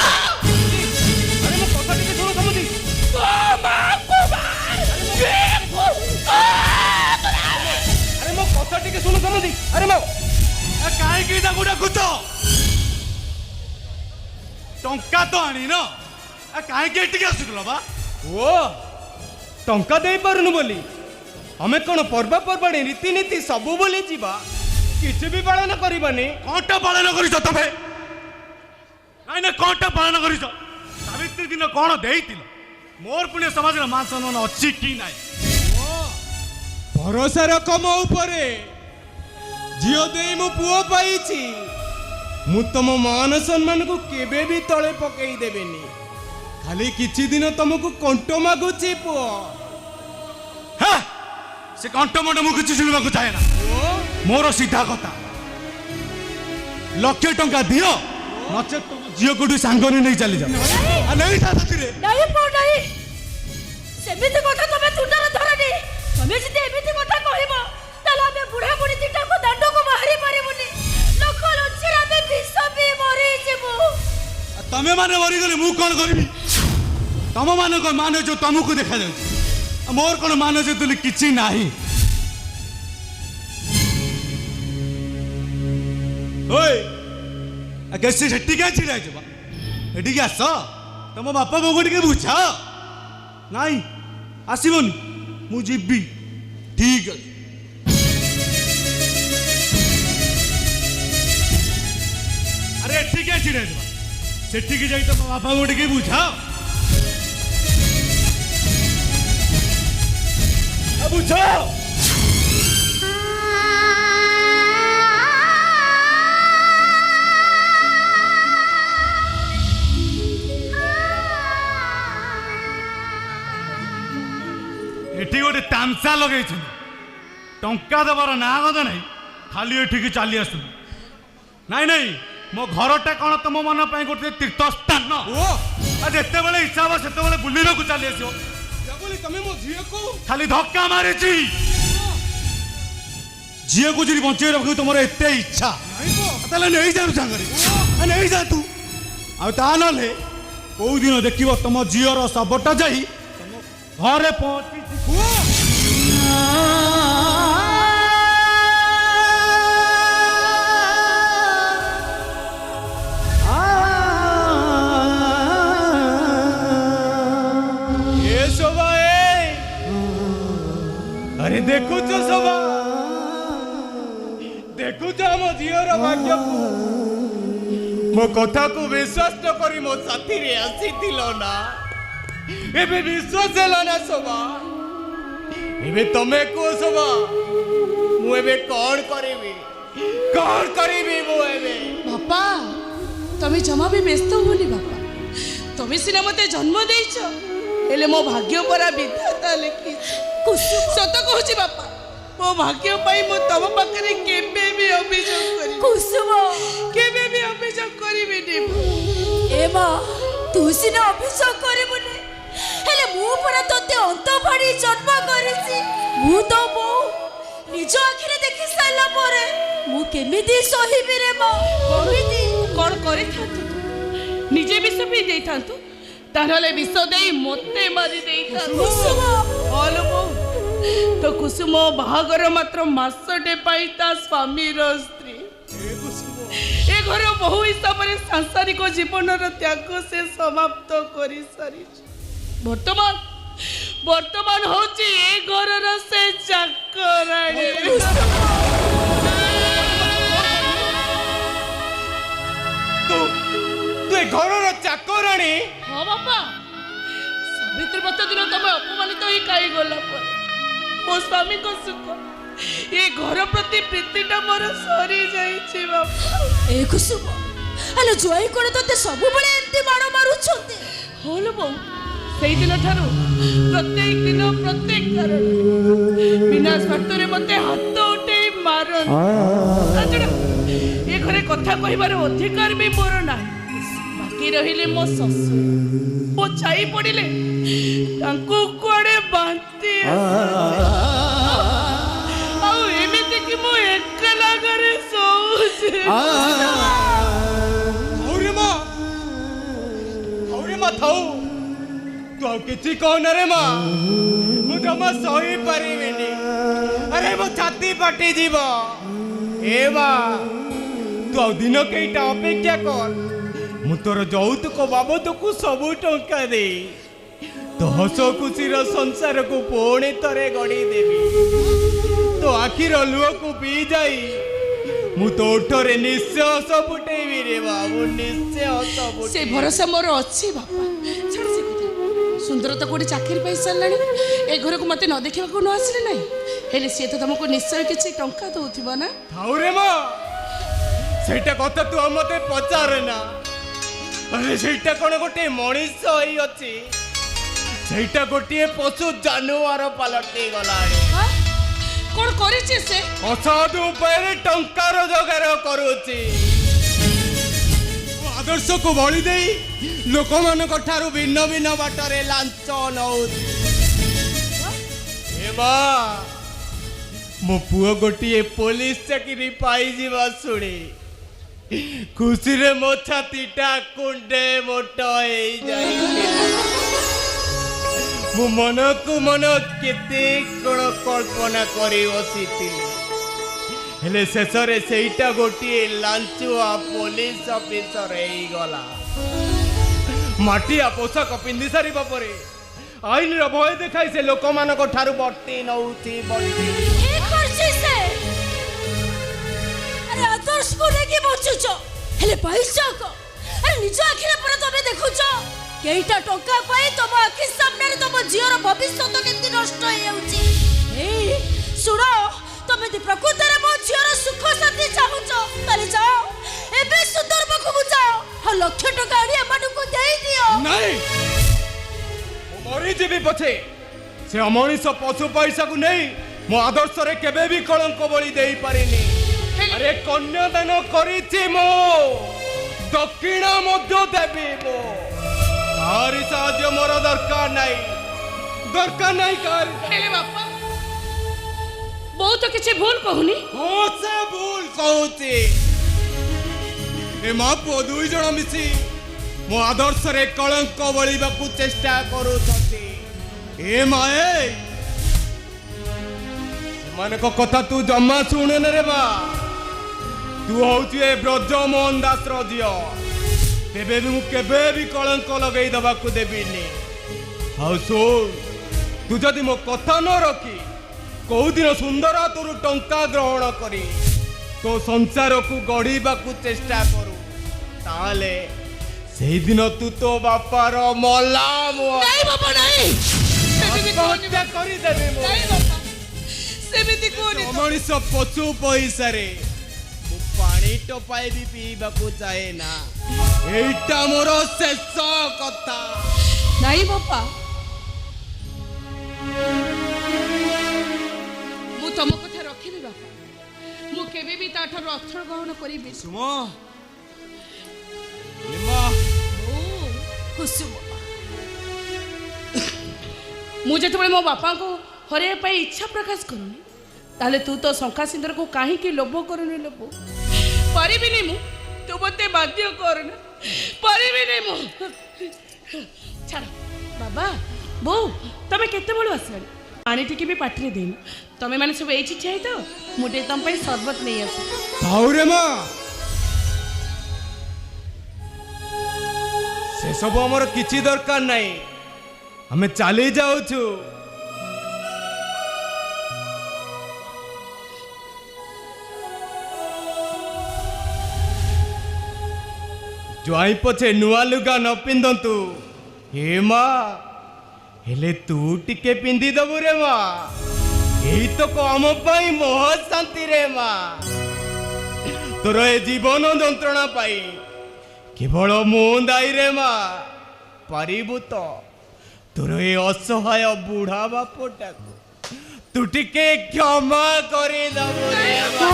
ଆରେ ମୋ କଥା ଟିକେ ଶୁଣ ସମୁଦି। ତୋ ମାକୁ ମାର ଆରେ ମୋ କଥା ଟିକେ ଶୁଣ ସମୁଦି। ଆରେ ମୋ କାହିଁକି ତାକୁ ଡାକୁଛ? ଟଙ୍କା ତ ଆଣିନ, କାହିଁକି ଏଠିକି ଆସୁଥିଲ ବା? ଓ ଟଙ୍କା ଦେଇପାରୁନୁ ବୋଲି ଆମେ କ'ଣ ପର୍ବପର୍ବାଣି ରୀତିନୀତି ସବୁ ବୋଲି ଯିବା, କିଛି ବି ପାଳନ କରିବାନି? କଣଟା ପାଳନ କରିଛ ତମେ? ନାଇଁ ନା କଣଟା ପାଳନ କରିଛ? ସାବିତ୍ରୀ ଦିନ କଣ ଦେଇଥିଲ? ମୋର ପୁଣି ସମାଜର ମାନ ସମ୍ମାନ ଅଛି କି ନାହିଁ? ଭରସା ରଖ ମୋ ଉପରେ, ଝିଅ ଦେଇ ମୁଁ ପୁଅ ପାଇଛି, ମୁଁ ତମ ମାନ ସମ୍ମାନକୁ କେବେ ବି ତଳେ ପକେଇ ଦେବେନି। ଖାଲି କିଛି ଦିନ ତମକୁ କଣ୍ଟ ମାଗୁଛି ପୁଅ। ହେ, ସେ କଣ୍ଟ ମଣ୍ଟ ମୁଁ କିଛି ଶୁଣିବାକୁ ଚାହେଁ ନା। ମୋର ସିଧା କଥା, 1,00,000 ଟଙ୍କା ଦିଅ, ନଚେତ ତମ ଝିଅକୁ ସାଙ୍ଗରେ ନେଇ ଚାଲିଯାଅ। ନେଇ ଯା ସାଥିରେ। ନାଇଁ ପୁଅ ନାଇଁ, ସେମିତି କଥା ତମେ ତୁଣ୍ଡରେ ଧରନି। ତମେ ଯଦି ଏମିତି କଥା କହିବ ତାହେଲେ ଆମେ ବୁଢା ବୁଢୀ ଦିଟାକୁ ଦାଣ୍ଡକୁ ବାହାରି ପାରିବୁନି। ଲୋକ ଲୁଚିରେ ଆମେ ବିଷ ପିଇ ମରିଯିବୁ। ତମେ ମାନେ ମରିଗଲେ ମୁଁ କଣ କରିବି? ତମ ମାନଙ୍କ ମାନ ଯୋଉ ତମକୁ ଦେଖାଯାଉଛି, ମୋର କଣ ମାନ ଯେତେବେଳେ କିଛି ନାହିଁ। ସେଠିକି ଛିଡ଼ା ହେଇଛ, ଏଠିକି ଆସ, ତମ ବାପା ବୋଉକୁ ଟିକେ ବୁଝାଅ। ନାଇଁ ଆସିବନି, ମୁଁ ଯିବି। ଠିକ ଅଛି। ଆରେ ଏଠିକି ଛିଡ଼ା ହେଇଯିବା, ସେଠିକି ଯାଇ ତମ ବାପାଙ୍କୁ ଟିକେ ବୁଝାଅ। ବୁଝାଅ। ଏଠି ଗୋଟେ ତାମସା ଲଗେଇଛନ୍ତି, ଟଙ୍କା ଦେବାର ନାଁ ଗଦ ନାହିଁ, ଖାଲି ଏଠିକି ଚାଲି ଆସୁଛନ୍ତି। ନାଇଁ ନାଇଁ, ମୋ ଘରଟା କଣ ତମ ମନ ପାଇଁ ଗୋଟେ ତୀର୍ଥସ୍ଥାନ? ଯେତେବେଳେ ଇଚ୍ଛା ହବ ସେତେବେଳେ ବୁଲିବାକୁ ଚାଲି ଆସିବ। ତମେ ମୋ ଝିଅକୁ ଖାଲି ଧକ୍କା ମାରିଛି। ଝିଅକୁ ଯଦି ବଞ୍ଚେଇ ରଖିବୁ ତମର ଏତେ ଇଚ୍ଛା, ତାହେଲେ ନେଇଯା ସାଙ୍ଗରେ, ନେଇଯା ତୁ। ଆଉ ତା ନହେଲେ କୋଉ ଦିନ ଦେଖିବ ତମ ଝିଅର ଶବଟା ଯାଇ ଘରେ ପହଞ୍ଚିଛି। अरे देखुच सभा, देखुच मो झीर भाग्य को, मो कथा को विश्वास न करी मो साथी रे आसी दिलो ना, एबे विश्वास होला ना सभा। एबे तमे को सभा, मु एबे कौन करिबी मु एबे? बापा तमे जमा भी व्यस्त होनी बापा, तमे सिना मते जन्म देइछ, हेले मो भाग्य परा विधाता लिखी सत कहूची बापा मो भाग्य पाई मो तम पाखरे केबे भी अभियोग करी कुसुम केबे भी अभियोग करिबे नी ए मां तू सिना अभियोग करबुने हेले मु परा तते अंत फाड़ी जन्म करिसी मु तो मो निज आखिरे देखि साइला परे मु केमिदी सहिबी रे मां कमिति कोन करि थांतु निजे विष पी देई थांतु ताहले विष देई मते मारी देई थांतु कुसुम हलो मो तो कुसुम बाहागर मात्र मासटे पाई ता स्वामी रो स्त्री ए घर बहु हिसाब रे सांसारिक जीवन रो त्याग से समाप्त करि सारी वर्तमान वर्तमान होची ए घर रो से चाकराणी तू ए घरर चाकराणी हाँ बापा सावित्री व्रत दिन तुम अपमानित ही कहीं गला पर मो स्वामी को सुख ये घर प्रति प्रीतिटा मोर सरी जाइछि बापा ए कुसुम हेले जोई कोन तते सब बळे एंती मारो मारू छते होलो बो सेई दिन ठारू प्रत्येक दिन प्रत्येक कारण बिना स्वार्थरे मते हाथ उठे मारन ताजड़ा ये घरे कथा कहिबार अधिकार भी मोर नाही बाकी रहिले मो ससुर मो चाई पड़िले तांको कुआडे बांती आउ एमिति कि मो एकला घरे सोउछे औरे मां थाऊ तू आउ किछि कहना रे मां मु जमा सही परिबिनी अरे मो छाती फटी जीव ए मां तू आउ दिन केइटा अपेक्षा कर मु तोर यौतुक बाबदकू सबू टंका दे तो हस खुशी संसार को पुणी तरे गड़ी देवी तो आखिर लुह को पी जाई मु तो ओठरे निश्चय हस फुटेबी रे बाबू निश्चय हस फुटे से भरोसा मोर अछि बापा छाड़ से कथा सुंदरता कोडी चाकरी पाई सारलानी ए घर को मते न देखिबा को न आसले नै हेले से तो तुमको निश्चय किछि टंका दउथिबा ना थाउ रे मां सेटा कथा तू मते पचारे ना अरे सेटा कोन गोटे मनीष होई अछि सेटा गोटे पशु जानवर पलटी गलाणी कोन करिछि से असाधु उपाय टंका रोजगार करूची आदर्श को बळी देई लोक मान ठारू भिन्न भिन्न बाटरे लांच नउची ए बा मो पुओ गोटिए पुलिस चाकरी पाई जीवा सुणी खुशी रे मो छातीटा कुंडे मोटो हेई जाई मु मन को मन केते कोण कल्पना करी बसिथिली हेले शेषरे सेईटा गोटिए लांचुआ पुलिस ऑफिसर हेई गला माटिया पोशाक पिंधि सारी बापरे आईन र भय देखाई से लोक मान को ठारू बट्टी नउथी बट्टी ए करछि से अरे आदर्श को लेके बचुचो हेले पैसा को अरे निज आखिरे पर तबे देखुचो केइटा टंका पाई तम आखि सामने रे तम जियर भविष्य तो केति नष्ट हो जाउची ए सुनो तमे दि प्रकृति रे मो जियर सुख शांति चाहुचो ताले जाओ एबे सुंदर बखु बुझाओ ह लक्ष टका आडी एमानु को देई दियो नहीं मरी जीवी पछे से अमनिष पशु पैसा को नहीं मो आदर्श रे केबे भी कलंक बळी देई पारिनी अरे कन्यादान करिछि मो दक्षिण मध्य देबी मो आरी साहाय्य मोर दरकार नहीं कर हेले बापा बहुत किछि भूल कहूनी हो से भूल कहूची ए मा पो दुई जण मिसी मो आदर्श रे कलंक बळीबा को चेष्टा करूछथि ए माए मन को कथा तू जम्मा सुने न रे बा तू होची ए ब्रज मोहन दास रो जियो तेबे भी मु केबे भी कलंक लगेई दबा को देबिनी हाउ सुन तू जदि मो कथा न रखी कौ दिन सुंदर तोर टंका ग्रहण करी तो संसार को गढ़ीबा को चेष्टा करू ताले सेही दिन तू तो बापार मला मुआ नहीं बापा नहीं आत्महत्या करी देबे मो नहीं बापा सेमिति कोनी मनीष पशु पैसा रे पानी टपाई भी पीबा को चाहे ना एटा मोर शेष कथा नहीं बापा କେବେ ବି ତାଠାରୁ ଅର୍ଥ ଗ୍ରହଣ କରିବି। ସୁମ କୁସୁମ ମୁଁ ଯେତେବେଳେ ମୋ ବାପାଙ୍କୁ ହରାଇବା ପାଇଁ ଇଚ୍ଛା ପ୍ରକାଶ କରୁନି ତାହେଲେ ତୁ ତ ଶଙ୍ଖା ସିନ୍ଦୁରକୁ କାହିଁକି ଲୋଭ କରୁନି ଲୋଭ? ପାରିବିନି ମୁଁ, ତୁ ମତେ ବାଧ୍ୟ କରନା, ପାରିବିନି ମୁଁ। ଛାଡ଼ ବାବା ବୋଉ, ତମେ କେତେବେଳୁ ଆସିଲାଣି? ପାଣି ଟିକେ ବି ପାଟିରେ ଦେଇନ। ତମେ ମାନେ ସବୁ ଏଇଠି ଠିଆ ହେଇଥାଅ, ମୁଁ ଟିକେ ତମ ପାଇଁ ସରବତ ନେଇ ଆସେ। ଥାଉରେ ମା, ସେସବୁ ଆମର କିଛି ଦରକାର ନାହିଁ, ଆମେ ଚାଲି ଯାଉଛୁ। ଜ୍ୱାଇଁ ପଛେ ନୂଆ ଲୁଗା ନ ପିନ୍ଧନ୍ତୁ ହେ ମା, ହେଲେ ତୁ ଟିକେ ପିନ୍ଧିଦବୁ ରେ ମା, ଏଇ ତ ଆମ ପାଇଁ ମହତ୍ ଶାନ୍ତି ରେ ମା। ତୋର ଏ ଜୀବନ ଯନ୍ତ୍ରଣା ପାଇଁ କେବଳ ମୁଁ ଦାୟୀ ରେ ମା। ପାରିବୁ ତ ତୋର ଏ ଅସହାୟ ବୁଢ଼ା ବାପଟାକୁ ତୁ ଟିକେ କ୍ଷମା କରିଦବୁ ରେ ମା।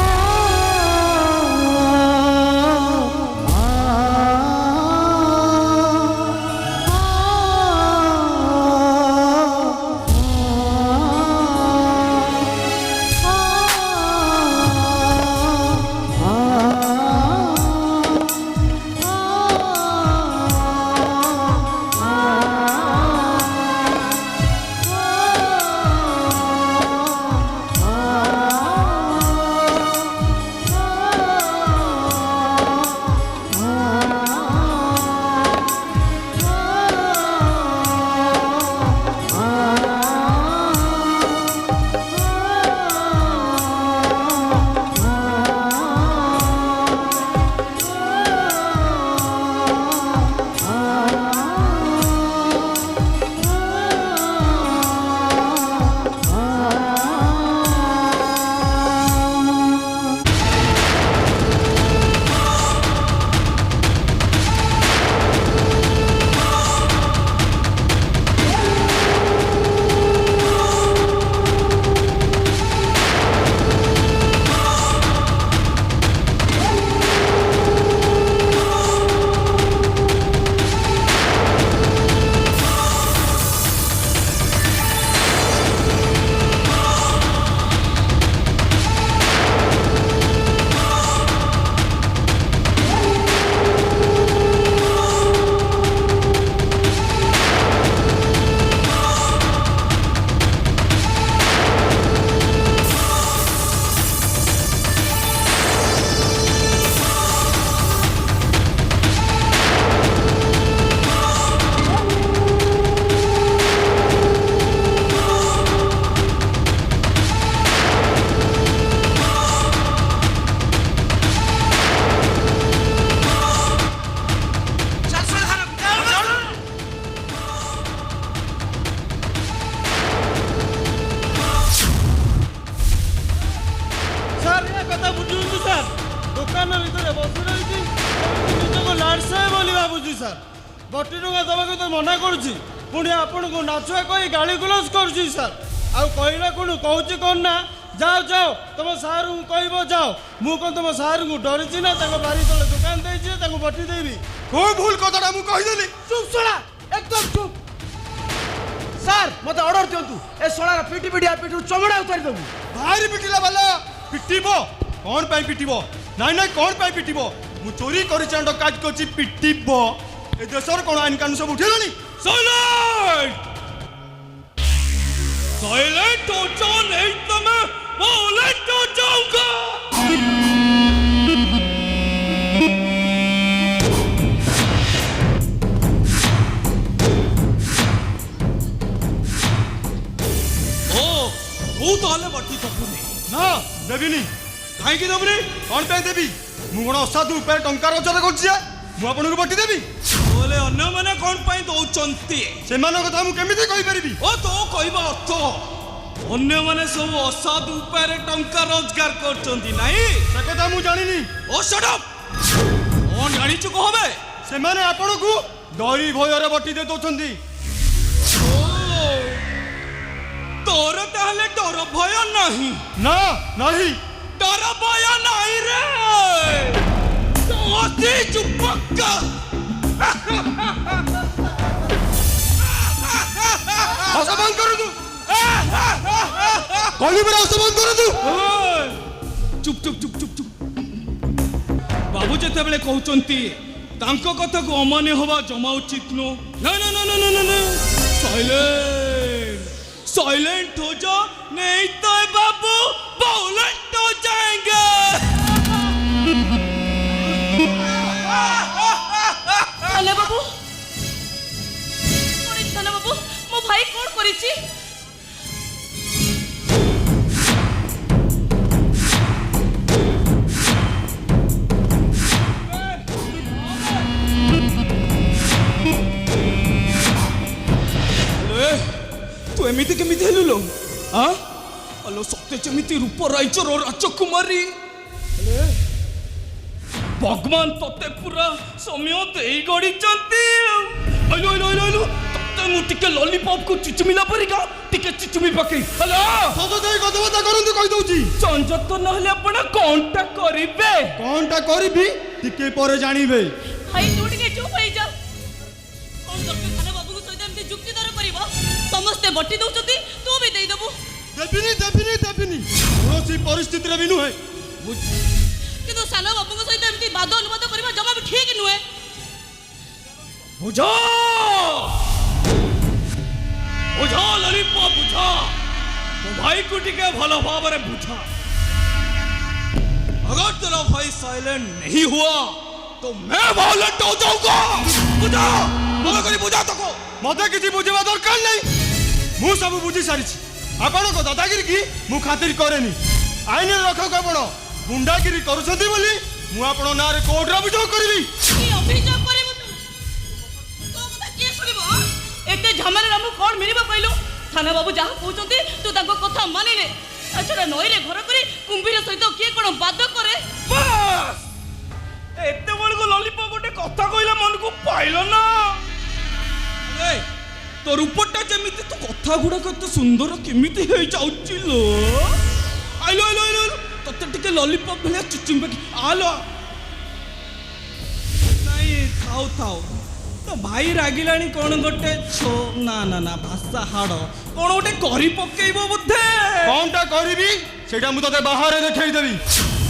बटी टंका दबाक तो मना करुच्ची पुणी आपण को नाचुआ कही गाड़ी गुलज करुच्ची सर आउ कहला कौन कहूँ कौन ना जाओ जाओ तुम सार को कह जाओ मु कौन तुम सार को डरी ना बारी तले दुकान देती बटी देवी को भूल कथाटा मु कहिदेली। चुप सोड़ा एकदम चुप सर मत ऑर्डर दिंतु ए सोड़ा पिटी पिटी आ पिटू चमड़ा उतारी देबू भारी पिटिला वाला पिटिबो कौन पाई पिटिबो नाई नाई कौन पाई पिटिबो मु चोरी करी चंड काज कोची पिटिबो ए देशर कोन आइन कानून सब उठेलानी। साइलेंट साइलेंट हो जाओ नहीं तो मैं वायलेंट हो जाऊंगा। तू ताले बटी दबुनी ना देबिनी काहे की देबनी कोन पे देबी मु कोन असाधु पे टंका रोजगार करछि मु आपन को बटी देबी बोले अन्य माने कोन पई दउचंती से मानो कथा मु केमिति कहि परिबी ओ तो कहबा अर्थ अन्य माने सब असाधु पे टंका रोजगार करचंती नाही से कथा मु जानिनी। ओ शट अप कोन जानि छु कहबे से माने आपन को डरी भय रे बटी दे दोचंती तोर ताहले डर भय नहीं ना नहीं डर भय नहीं रे अति चुपक्का हस बंद कर तू कहली बरा हस बंद कर तू चुप चुप चुप चुप चुप बाबू जेतेबेले कहउचंती तांको कथा को अमान्य होबा जमा उचित नो ना ना ना ना ना ना साइलेंट साइलेंट हो जा नहीं तो बाबू वायलेंट हो जाएंगे थाना बाबू थाना बाबू मो भाई कौन करिछि तू एमिति केमिति हेलु लो हां अलो सत्य जेमिति रूप राइचर राजकुमारी हेले भगवान तते पूरा समय देई गडी चंती आइलो आइलो आइलो आइलो तते मु टिके लॉलीपॉप को चिचमिला परिका टिके चिचमी पकई हेलो सतो देई कथबाता करंतु कहि दउची संजत नहले आपण कोनटा करिवे कोनटा करबी टिके परे जानिबे भाई तू टिके चुप होई जा कौन दरके थाना बाबू को सहित एमती जुक्ति दर करिवो समस्ते बट्टी दउचती तू भी देई दबु देबिनी कोसी परिस्थिति रे बिनु है किंतु साना बाबू को सहित एमती बाद अनुवाद करबा जमा भी ठीक नुहे बुझा बुझा लॉलीपॉप बुझा तो भाई को टिके भलो भावरे बुझा अगर तेरा भाई साइलेंट नहीं हुआ तो मैं वायलेंट हो जाऊंगा बुझा मत करी बुझा तको मते किछि बुझिबा दरकार नहीं मु सब बुझी सारी छी आपण को दादागिरी की मु खातिर करेनी आईन रखक आपण गुंडागिरी करूछथि बोली मु आपण नारे कोर्ट रे अभियोग करबी की अभियोग करबो तू तो मत के सुनिबो एते झमेला हमु कोन मिलिबो कहलु थाना बाबू जहा कहउचंती तू ताको कथा मानि ले अछड़ा नई रे घर करी कुंभीर सहित के कोन बाद करे बस एते बड़ को लॉलीपॉप गोटे कथा कहिला मन को पाइलो ना ए तो रूपटा जेमिति तो कथा गुडा कत सुंदर केमिति हे जाउची लो आइलो आइलो आइलो तते टिके लॉलीपॉप भले चुचुम पे आलो नहीं थाओ थाओ तो भाई रागिलानी कोन गोटे छो ना ना ना भाषा हाड़ कोन गोटे करी पकेइबो बुद्धे कोनटा करबी सेटा मु तते बाहर देखै देबी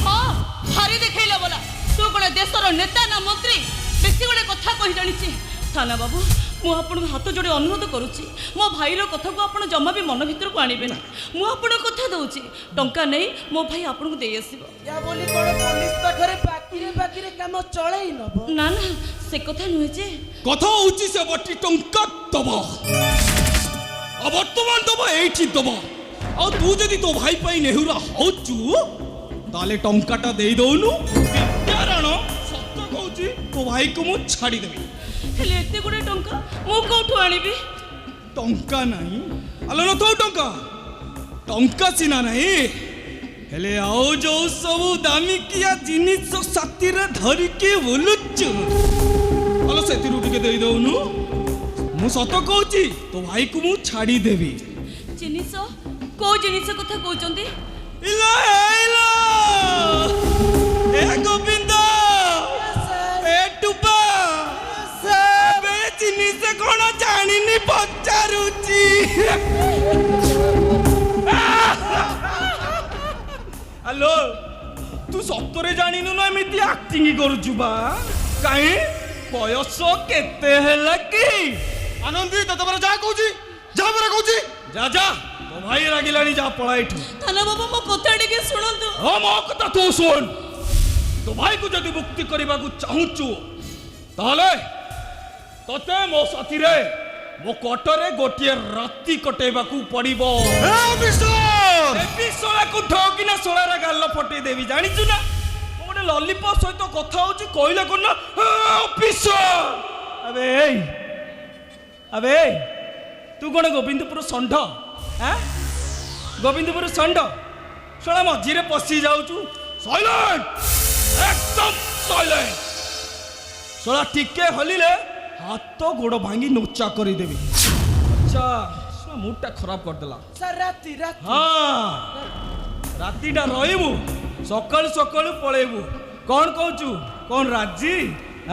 हां भारी देखैला बोला तू कोन देशर नेता ना मंत्री बेसी गोटे कथा कहि जानिछि थाना बाबू मु आपण हाथ जोड़े अनुरोध करुच्ची मो भाईर कथा को आपण जमा भी मन भीतर को आनिबे ना मु आपण कथा दउची टंका नहीं मो भाई आपण को देई आसीबो या बोली कोन पुलिस पाखरे बाकीरे काम चळेई नबो ना ना से कथा नुहे जे कथा होची से बटी टंका दबा अब वर्तमान दबा एठी दबा आ तू जदी तो भाई पई नेहुरा होचू ताले टंकाटा देई दउनु विद्यारण सत्य कहूची तो भाई को मु छाड़ी देबी हेले एते गुडे टंका मु कोठु आनिबी टंका नहीं आलो न तो टंका टंका सिना नहीं हेले आओ जो सब दामी किया जिनिस साथी रे धरि के बोलुचु आलो सेति रुटी के देई दउनु मु सत कहूची तो भाई को मु छाड़ी देबी जिनिस को जिनिस कथा कहउचंती इला ए गोविंद ए टुपा बे जिनिस कोन जानिनी पचारुची हेलो तू सत्तरे जानिनु ना एमिति एक्टिंग करूछु बा काई बयस केते हैला की आनंदी तते बरा जा कहूची जा बरा कहूची जा जा तो भाई रागिलानी जा पळा इठू थाना बाबू मो कथा टिके सुनंतु हो मो कथा तू सुन तो भाई को जदी मुक्ति करबा को चाहूचु ताले तते मो साथी रे मो कोटरे गोटिए राती कटेबा को पड़िबो ए ऑफिसर ए पिसोला को ठोकिना सोळारा गाल्लो फटे देवी जानिचु ना मोटे लॉलीपॉप सहित कथा होची कइला कोन ना ऑफिसर अबे तू कोन गोविंदपुर संढ हैं गोविंदपुर संढ सोळा मझिरे पसी जाउचु साइलेंट एकदम साइलेंट सोळा टिके हलिले हाथ गोड़ भांगी नोचा करी देवी अच्छा सोळा मूडटा खराब कर देला सर राती हाँ रातीटा रहिबु ସକାଳୁ ସକାଳୁ ପଳେଇବୁ କଣ କହୁଛୁ କଣ ରାଜି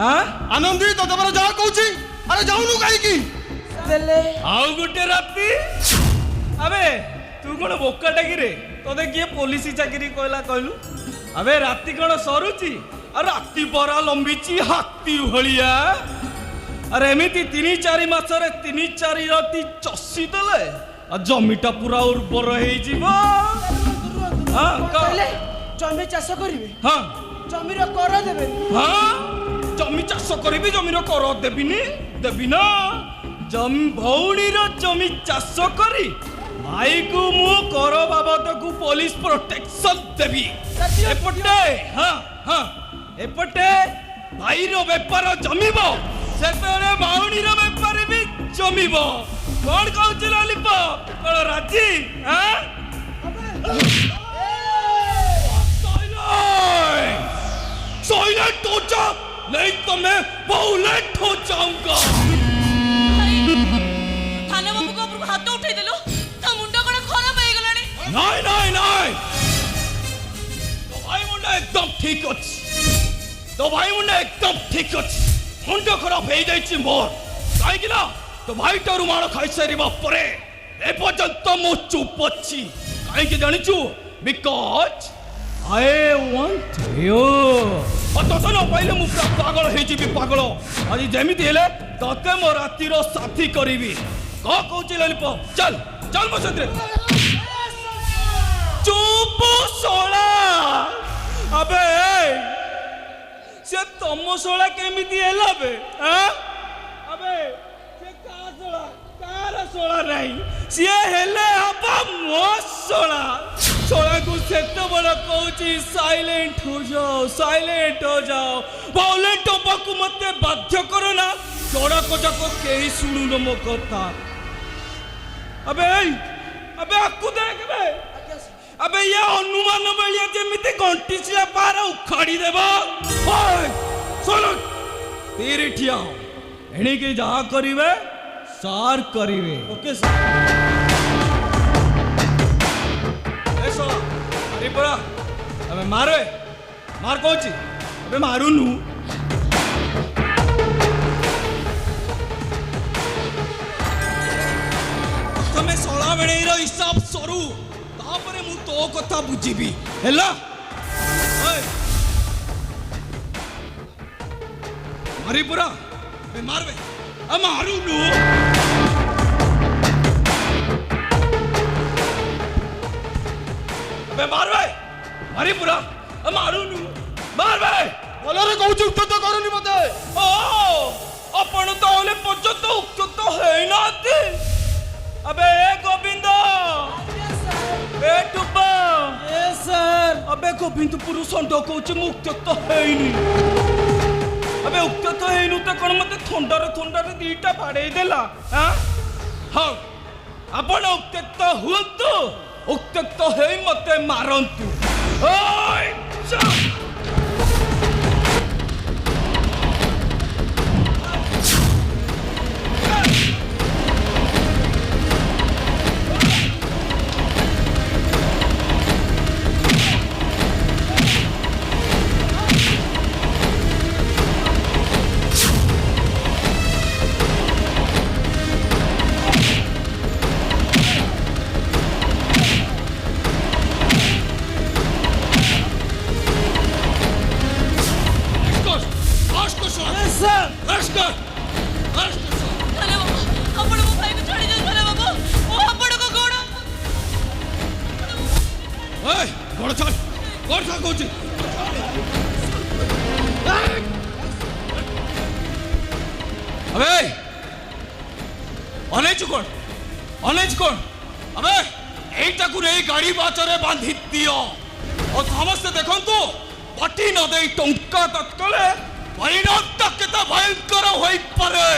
ଆଁ ଆନନ୍ଦୀ ତତେ ପରା ଯାହା କହୁଛି ଆରେ ଯାଉନୁ କାହିଁକି ଦେଲେ ଆଉ ଗୋଟେ ରାତି ଆବେ ତୁ କଣ ବୋକାଟା କିରେ ତତେ କିଏ ପୋଲିସ ଚାକିରି କହିଲା କହିଲୁ ଆବେ ରାତି କଣ ସରୁଛି ଆଉ ରାତି ପରା ଲମ୍ବିଛି ହାତୀ ଭଳିଆ ଆରେ ଏମିତି 3-4 ମାସରେ 3-4 ରାତି ଚଷି ଦେଲେ ଆଉ ଜମିଟା ପୁରା ଉର୍ବର ହେଇଯିବ ହଁ କହିଲେ ଜମି ଚାଷ କରିବେ ହଁ ଜମିର କର ଦେବେ ହଁ ଜମି ଚାଷ କରିବି ଜମିର କର ଦେବି ନା ଭଉଣୀର ଜମି ଚାଷ କରି ଭାଇକୁ ମୁଁ କର ବାବଦକୁ ପୋଲିସ ପ୍ରୋଟେକ୍ସନ ଦେବି ଏପଟେ ହଁ ହଁ ଏପଟେ ଭାଇର ବେପାର ଜମିବ ସେତେବେଳେ ଭଉଣୀର ବେପାର ବି ଜମିବ କଣ କହୁଛୁ ଲଲିପ କଣ ରାଜି साइलेंट हो जा नहीं तो मैं वायलेंट हो जाऊंगा थाना बाबू को ऊपर हाथ उठे देलो ता मुंडा कोन खराब हो गलानी नहीं तो भाई मुंडा एकदम ठीक अछि मुंडा खराब हो जाइछि मोर काई किना तो भाई टरू मार खाइ सरीबा परे ए पर्यंत मो चुप अछि काई कि जानिछु बिकॉज़ I want you तो न पाइले मु पागल हे जीबी पागल आज जेमिति हेले तते मो रातिर साथी करिवि क कहउछि ललिप चल मो सत्रे चुप सोला अबे से तम सोला केमिति हेला बे अबे से का सोला कार सोला नहीं से हेले अपा मो सोला सोला को सेते बड़ा कहउछि साइलेंट हो जाओ वायलेंट होबाकू मते बाध्य करो ना जोड़ा को जाको केही सुनु न मो कथा अबे आकु देख बे अबे ये अनुमान बेलिया जेमिति घंटी छिला पार उखाड़ी देबो ओए सोलो तेरे ठिया एणी के जहा करिवे सार करिवे ओके सर परा अबे मार कहूँ अबे मारुनु तमें सोला बेड़े हिसाब सरू तापरे मु तो कथा बुझीबी हेला मारी परा अबे मारबे आ मारुनु मारी पूरा मारुनु मारबे ଭଲରେ କହୁଛି ଉତ୍ତର କରନି ମତେ ओ आपण तो ओले पର୍ଯ୍ୟନ୍ତ ଉକ୍ତ ହେଇ ନାନ୍ତି अबे गोविंद ए टुब्बा यस सर अबे गोविंद पुरुष संड कहूची मुक्त तो हेइनी अबे उक्त तो हेइनु तो कोन मते थंडारे दीटा फाड़े देला हां आपण उक्त हुंतु उक्त हेइ मते मारंतु ओय चा अनेज कौन अबे एटा को रे गाड़ी बाचरे बांधी दियो और समस्त देखंतु बाटी न दे टंका तत्कले परिणाम तक केता भयंकर होई परे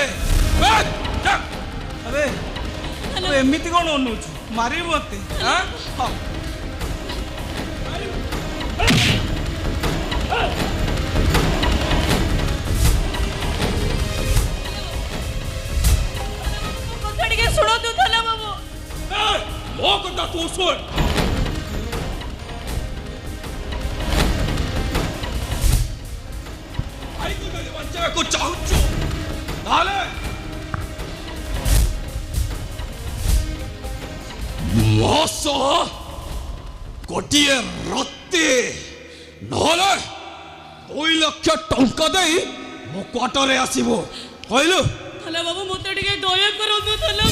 अबे अबे एमिति कोन ओनुछ मारी मते हां हां सुनो तू थाना बाबू ओ कथा तू सुन ବଞ୍ଚାଇବାକୁ ଚାହୁଁଛୁ ତାହେଲେ ମୋ ସହ ଗୋଟିଏ ରାତି ନହେଲେ 2 ଲକ୍ଷ ଟଙ୍କା ଦେଇ ମୋ କ୍ୱାର୍ଟରରେ ଆସିବୁ କହିଲୁ। ଥାଲା ବାବୁ ମୋତେ ଟିକେ ଦୟା କରନ୍ତୁ ଥାଲା।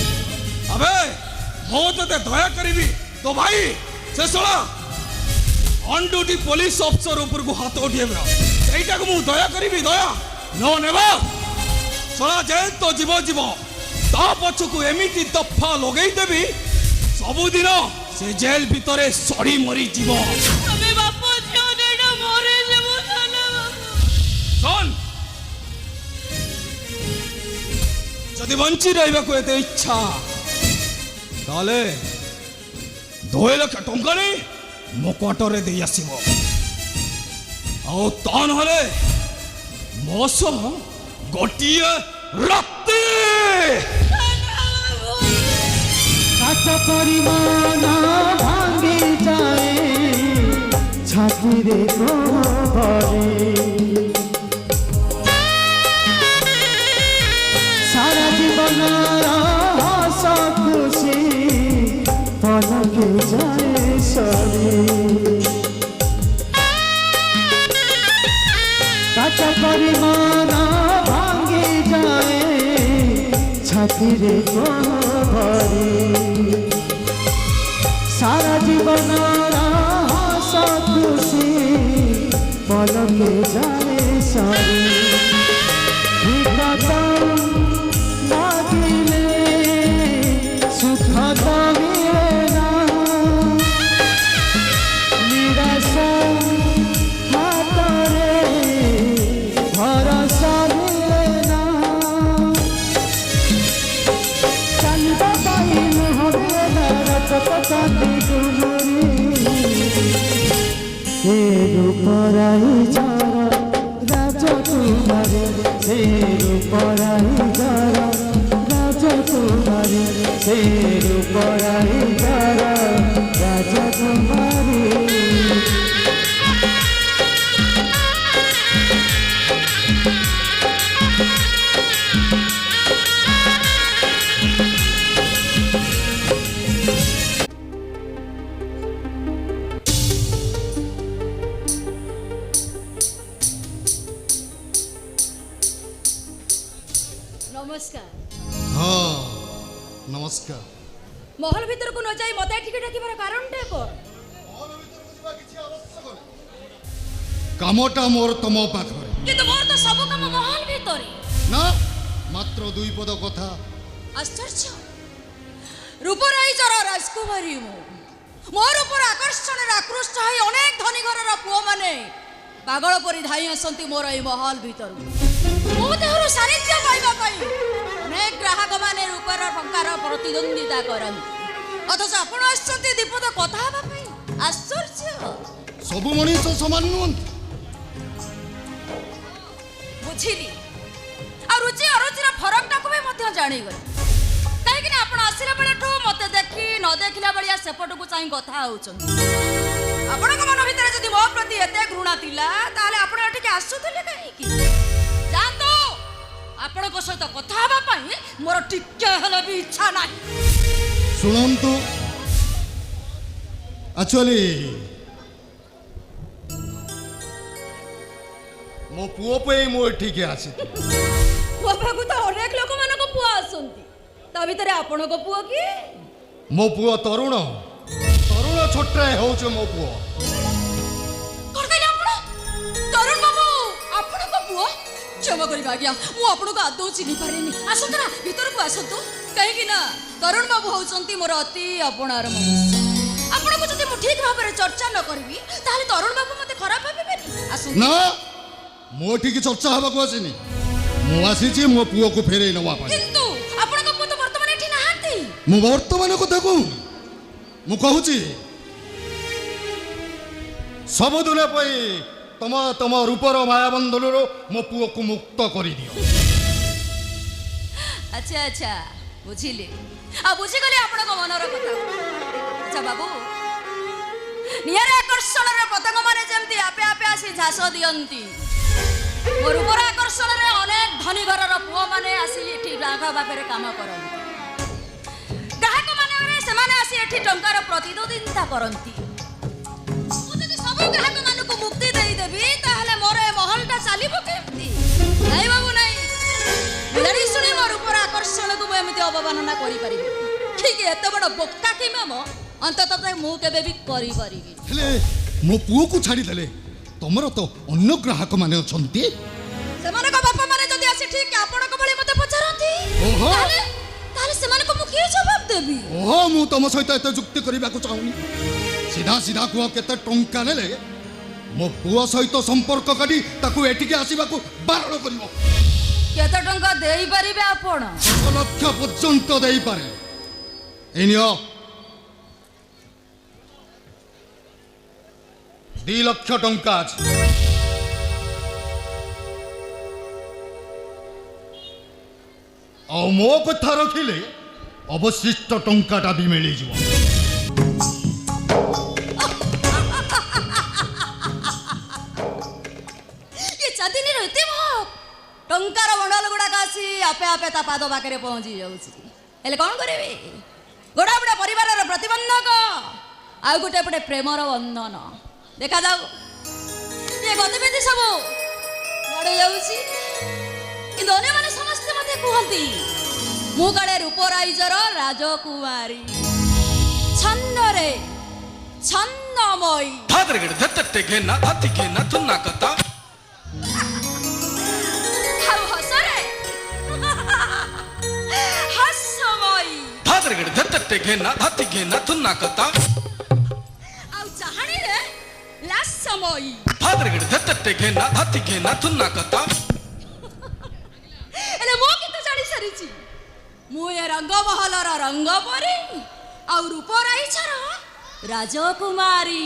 ଆବେ ମୁଁ ତତେ ଦୟା କରିବି ତୋ ଭାଇ ସେ ଶଳା ଅନ୍ ଡ୍ୟୁଟି ପୋଲିସ ଅଫିସର ଉପରକୁ ହାତ ଉଠେଇବ ସେଇଟାକୁ ମୁଁ ଦୟା କରିବି ଦୟା ନ ନେବା ଶଳା ଯେ ତ ଯିବ ଯିବ ତା ପଛକୁ ଏମିତି ଦଫା ଲଗେଇ ଦେବି ସବୁଦିନ ସେ ଜେଲ ଭିତରେ ସଢ଼ି ମରି ଯିବ। ଆମେ ବାପ ଝିଅ ଦୁଇଟା ମରିଯିବୁ ଥାଲା ବାବୁ। ଶୁଣ ଯଦି ବଞ୍ଚି ରହିବାକୁ ଏତେ ଇଚ୍ଛା ତାହେଲେ 2 ଲକ୍ଷ ଟଙ୍କା ନେଇ ମୋ କ୍ୱାର୍ଟରରେ ଦେଇ ଆସିବ ଆଉ ତା ନହେଲେ ମୋ ସହ ଗୋଟିଏ ରାତି। কাঁচ পরিমাণ ভাঙি যায় ছাতিরে গোবরে সারা জীবন হস খুশি পলকে যায় সরে কাঁচ পরিমাণ ভাঙি যায় ছাতিরে গোবরে সারা জীবন হস খুশি পলকে যায় সরে বিগত লাগিলে সুখ তো মিলে না নিরাশ হাতরে ভরসা মিলে না চালিবা পাইল হবে না রচক চাঁদি ডুমুরি সে রূপরাই যারা রাজকুমারী সে রূপরাই যারা রাজকুমারী সে রূপরাই যারা রাজকুমারী নমস্কার। ହଁ ନମସ୍କାର। মহল ভিতরকু ন যাই মতে এঠিকে ডাকিবার কারণটা কর? କାମଟା ମୋର ତମ ପାଖରେ কিন্তু মোর তো সব কাম মহল ভিতরে। ନା ମାତ୍ର 2 ପଦ କଥା। আশ্চর্য। রূপরাই যারা রাজকুমারী মোর উপর আকর্ষণের আকৃষ্ট হয়ে অনেক ধনী ঘরের পুয় মানে পাগল পরি ধাই আসନ୍ତି মোর এই মহল ভিতর। মো দেহর সান্নিধ্য পাইবা পাই অনেক গ্রাহক মানে রূপর টঙ্কার প্রতিদ্বন্দ্বিতা করନ୍ତି অথচ আপন আসଛନ୍ତି দীপদ কথা হবা পাই। আশ্চর্য। ସବୁ ମଣିଷ ସମାନ ନୁହନ୍ତି। বুঝিলি আর রুচি অরুচির ফরকটাকে ବି ମଧ୍ୟ ଜାଣିଗଲି କାହିଁକି ନା ଆପଣ ଆସିଲା ବେଳଠୁ ମତେ ଦେଖି ନ ଦେଖିଲା ଭଳିଆ ସେପଟକୁ ଚାହିଁ କଥା ହେଉଛନ୍ତି। ଆପଣଙ୍କ ମନ ଭିତରେ ଯଦି ମୋ ପ୍ରତି ଏତେ ଘୃଣା ଥିଲା ତାହେଲେ ଆପଣ ଏଠିକି ଆସୁଥିଲେ କାହିଁକି? ଯାଆନ୍ତୁ, ଆପଣଙ୍କ ସହିତ କଥା ହେବା ପାଇଁ ମୋର ଟିକେ ହେଲେ ବି ଇଚ୍ଛା ନାହିଁ। ଶୁଣନ୍ତୁ ଆକ୍ଚୁଆଲି ମୋ ପୁଅ ପାଇଁ ମୁଁ ଏଠିକି ଆସିଥିଲି। ମୋ ପାଖକୁ ତ ଅନେକ ଲୋକମାନଙ୍କ ପୁଅ ଆସନ୍ତି ତା ଭିତରେ ଆପଣଙ୍କ ପୁଅ କି? ମୋ ପୁଅ ତରୁଣ ଛୋଟରେ ହେଉଛି ମୋ ପୁଅ। କଣ କହିଲେ ଆପଣ? ତରୁଣ ବାବୁ ଆପଣଙ୍କ ପୁଅ? କ୍ଷମା କରିବେ ଆଜ୍ଞା, ମୁଁ ଆପଣଙ୍କୁ ଆଦୌ ଚିହ୍ନି ପାରିନି। ଆସନ୍ତୁ ନା ଭିତରକୁ ଆସନ୍ତୁ, କାହିଁକି ନା ତରୁଣ ବାବୁ ହେଉଛନ୍ତି ମୋର ଅତି ଆପଣାର ମନୁଷ୍ୟ। ଆପଣଙ୍କୁ ଯଦି ମୁଁ ଠିକ ଭାବରେ ଚର୍ଚ୍ଚା ନ କରିବି ତାହେଲେ ତରୁଣ ବାବୁ ମତେ ଖରାପ ଭାବିବେନି। ଆସନ୍ତୁ। ନା ମୁଁ ଏଠିକି ଚର୍ଚ୍ଚା ହେବାକୁ ଆସିନି, ମୁଁ ଆସିଛି ମୋ ପୁଅକୁ ଫେରେଇ ନେବା ପାଇଁ। କିନ୍ତୁ ଆପଣଙ୍କ ପୁଅ ତ ବର୍ତ୍ତମାନ ଏଠି ନାହାନ୍ତି। ମୁଁ ବର୍ତ୍ତମାନ କଥା କହୁନି, ମୁଁ କହୁଛି ସବୁଦିନ ପାଇଁ ତମ ରୂପର ମାୟାବନ୍ଧନରୁ ମୋ ପୁଅକୁ ମୁକ୍ତ କରିଦିଅ। ଆଚ୍ଛା ଆଚ୍ଛା, ବୁଝିଲି ଆଉ ବୁଝିଗଲି ଆପଣଙ୍କ ମନର କଥା। ଆଚ୍ଛା ବାବୁ, ନିଆଁରେ ଆକର୍ଷଣର ପତଙ୍ଗ ମାନେ ଯେମିତି ଆପେ ଆପେ ଆସି ଝାସ ଦିଅନ୍ତି मोर ऊपर आकर्षण रे अनेक धनी घरर पुओ माने आसी एठी राघा पाखरे काम करंती ग्राहक माने से माने आसी एठी टंकार प्रतिद्वंदिता करंती मु जदि सब ग्राहक मानको मुक्ति देई देबी ताहले मोर ए महलटा चालिबो केमती नाही बाबू नाही बिलाड़ी सुनी मोर ऊपर आकर्षण को एमती अवमानना करि परिबे ठीक एते बड़ बोक्का कि मम अंततः मु केबे भी करि परिबी हेले मो पुओ को छाड़ी देले तमरो तो अन्य ग्राहक माने अछंती सेमानक बापा माने जदि आसी ठीक आपणक भଳି मते पचारंती ओहो ताले सेमानक मु के जवाब देबी ओहो मु तम सहित एते जुक्ति करिबा को चाहुनी सीधा सीधा कुआ केते टंका नेले मो पुओ सहित संपर्क करी ताकू एटिके आसीबा को बारण करिवो केते टंका देई परिबे आपण 1 लाख पर्यंत देई पारे एनियो 2 लाख टंका अछि आ मो कथा रखिले अवशिष्ट टंकाटा भी मिली जीव ये चांदनी रहते भोग टंकार बंडल गुड़ाक आसी आपे आपे ता पाद पाखे पहुंची जाऊँगी हेले कौन करेंगे गोड़ा पटे परिवार प्रतिबंधक आउ गोटे पटे प्रेमर बंधन देखा जाऊ ये गतिविधि सब बढ़े जाऊँगी कि अन्य मैंने समस्ते मत कहती मु काले रूपराइजर राजकुमारी छंदरे छंदमयी धादरगड़ धत्ते घेना हाथी घेना तुन्ना कता हाउ हसरे हसमयी धादरगड़ धत्ते घेना हाथी घेना तुन्ना कता आउ चाहणी रे लासमयी धादरगड़ धत्ते घेना हाथी घेना तुन्ना कता एले मो किते जानी सरीची मु ए रंग महलर रंग परी आउ रूपराइजर राजकुमारी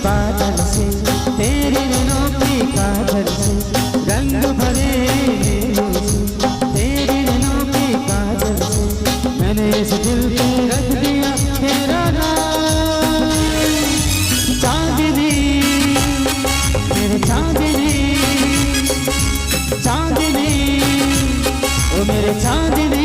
बादल से तेरे नैनों की काजल से रंग भरे मेलों से तेरे नैनों की काजल से मैंने इस दिल पे रख दिया तेरा नाम चांदनी मेरे चांदनी चांदनी ओ मेरे चांदनी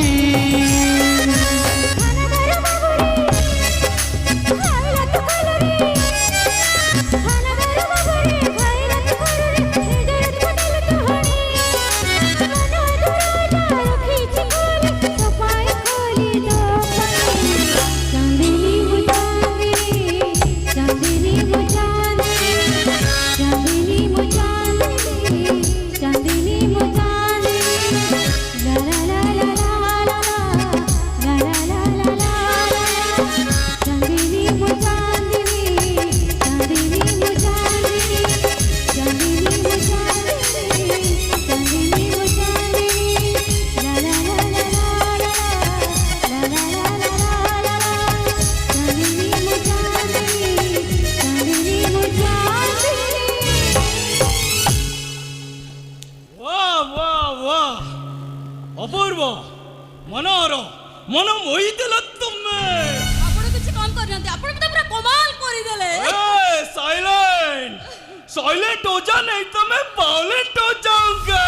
ଅପୂର୍ବ ମନୋହର ମନ ମୋହିଦେଲ ତୁମେ ଆପଣ କିଛି କମ କରିନାହାନ୍ତି ଆପଣ ତ ପୁରା କମାଲ କରିଦେଲେ ସାଇଲେଣ୍ଟ ସାଇଲେଣ୍ଟ हो जा नहीं तो मैं वायलेंट हो जाऊंगा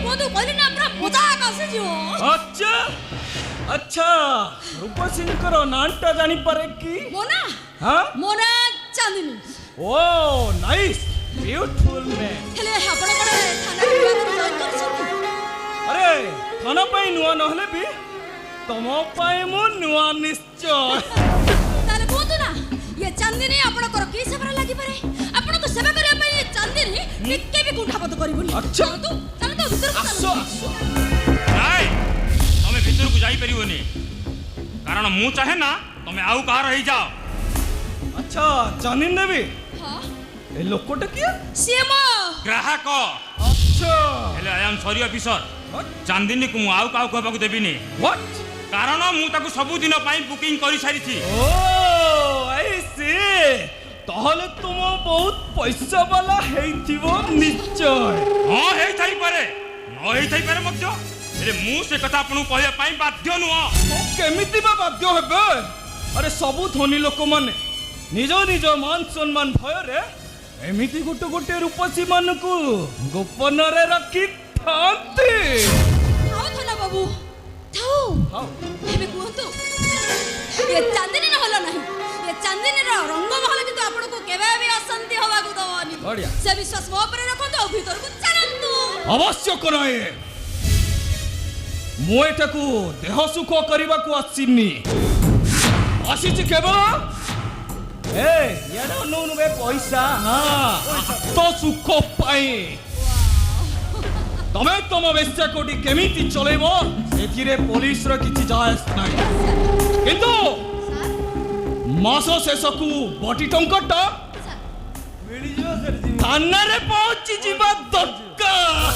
କୁହନ୍ତୁ କହିଲି ନା ପୁରା ମଜାକ ଆସିଯିବ अच्छा अच्छा ରୂପସିଂଙ୍କର ନାଁଟା ଜାଣିପାରେ କି ମୋ ନା ହଁ ମୋ ନା ଚାନ୍ଦିନୀ ଓ ନାଇସ୍ ବ୍ୟୁଟିଫୁଲ ମ୍ୟାନ୍ ହେଲେ ଆପଣ କଣ ଥାନାରେ ବିବାହ ଜଏନ୍ କରିଛନ୍ତି अरे थाना पाई नुआ नहले भी तम पाई मु नुआ निश्चय ताले कहतु ना ये चांदनी आपनकर की सेवा लागि पारे आपन को सेवा करिया पई ये चांदनी टिके भी कुंठापत करिबुनी अच्छा तू चल तो भीतर को आसो ନାଇଁ ତମେ ଭିତରକୁ ଯାଇପାରିବନି କାରଣ ମୁଁ ଚାହେଁ ନା ତମେ ଆଉ କାହାର ହେଇଯାଅ। अच्छा चांदनी देवी हां ए लोकटा किया सीमा ଗ୍ରାହକ अच्छा ହେଲେ ଆଇ ଆମ୍ ସରି ଅଫିସର ଚାନ୍ଦିନୀକୁ ମୁଁ ଆଉ କାହାକୁ ହେବାକୁ ଦେବିନି व्हाट କାରଣ ମୁଁ ତାକୁ ସବୁଦିନ ପାଇଁ ବୁକିଂ କରିସାରିଛି। ओ आई सी ताहले तुम बहुत पैसा वाला हेइथिबो निश्चय ହଁ ହେଇଥାଇପାରେ ନ ହେଇଥାଇପାରେ ମଧ୍ୟ ହେଲେ ମୁଁ ସେ କଥା ଆପଣଙ୍କୁ କହିବା ପାଇଁ ବାଧ୍ୟ ନୁହଁ। केमिति बा बाध्य हेबे अरे सबु धनी लोक माने निज निज मान सम्मान भय रे एमिति गोटे गोटे रूपसी मानकु गोपन रे रखी थांती आओ थना बाबू थाओ हां एबे कहतु ये चांदनी न होला नहीं ये चांदनी रो रंग महल किंतु आपन को केबे भी अशांति होवा को दवनी बढ़िया से विश्वास मो पर रखंतु और भीतर को चलंतु अवश्य कराए मु एटाकू देह सुख करबा को आसीनी आसीची केवल ए याडा नोनु बे पैसा हां तो सुख पाई तमे तम बेस्या कोटी केमिति चलेबो एथिरे पुलिस रो किछि जायस नाही किंतु मास शेषकू बटी टंकटा मिली जो सर जी थाना रे पहुंची जीवा दरकार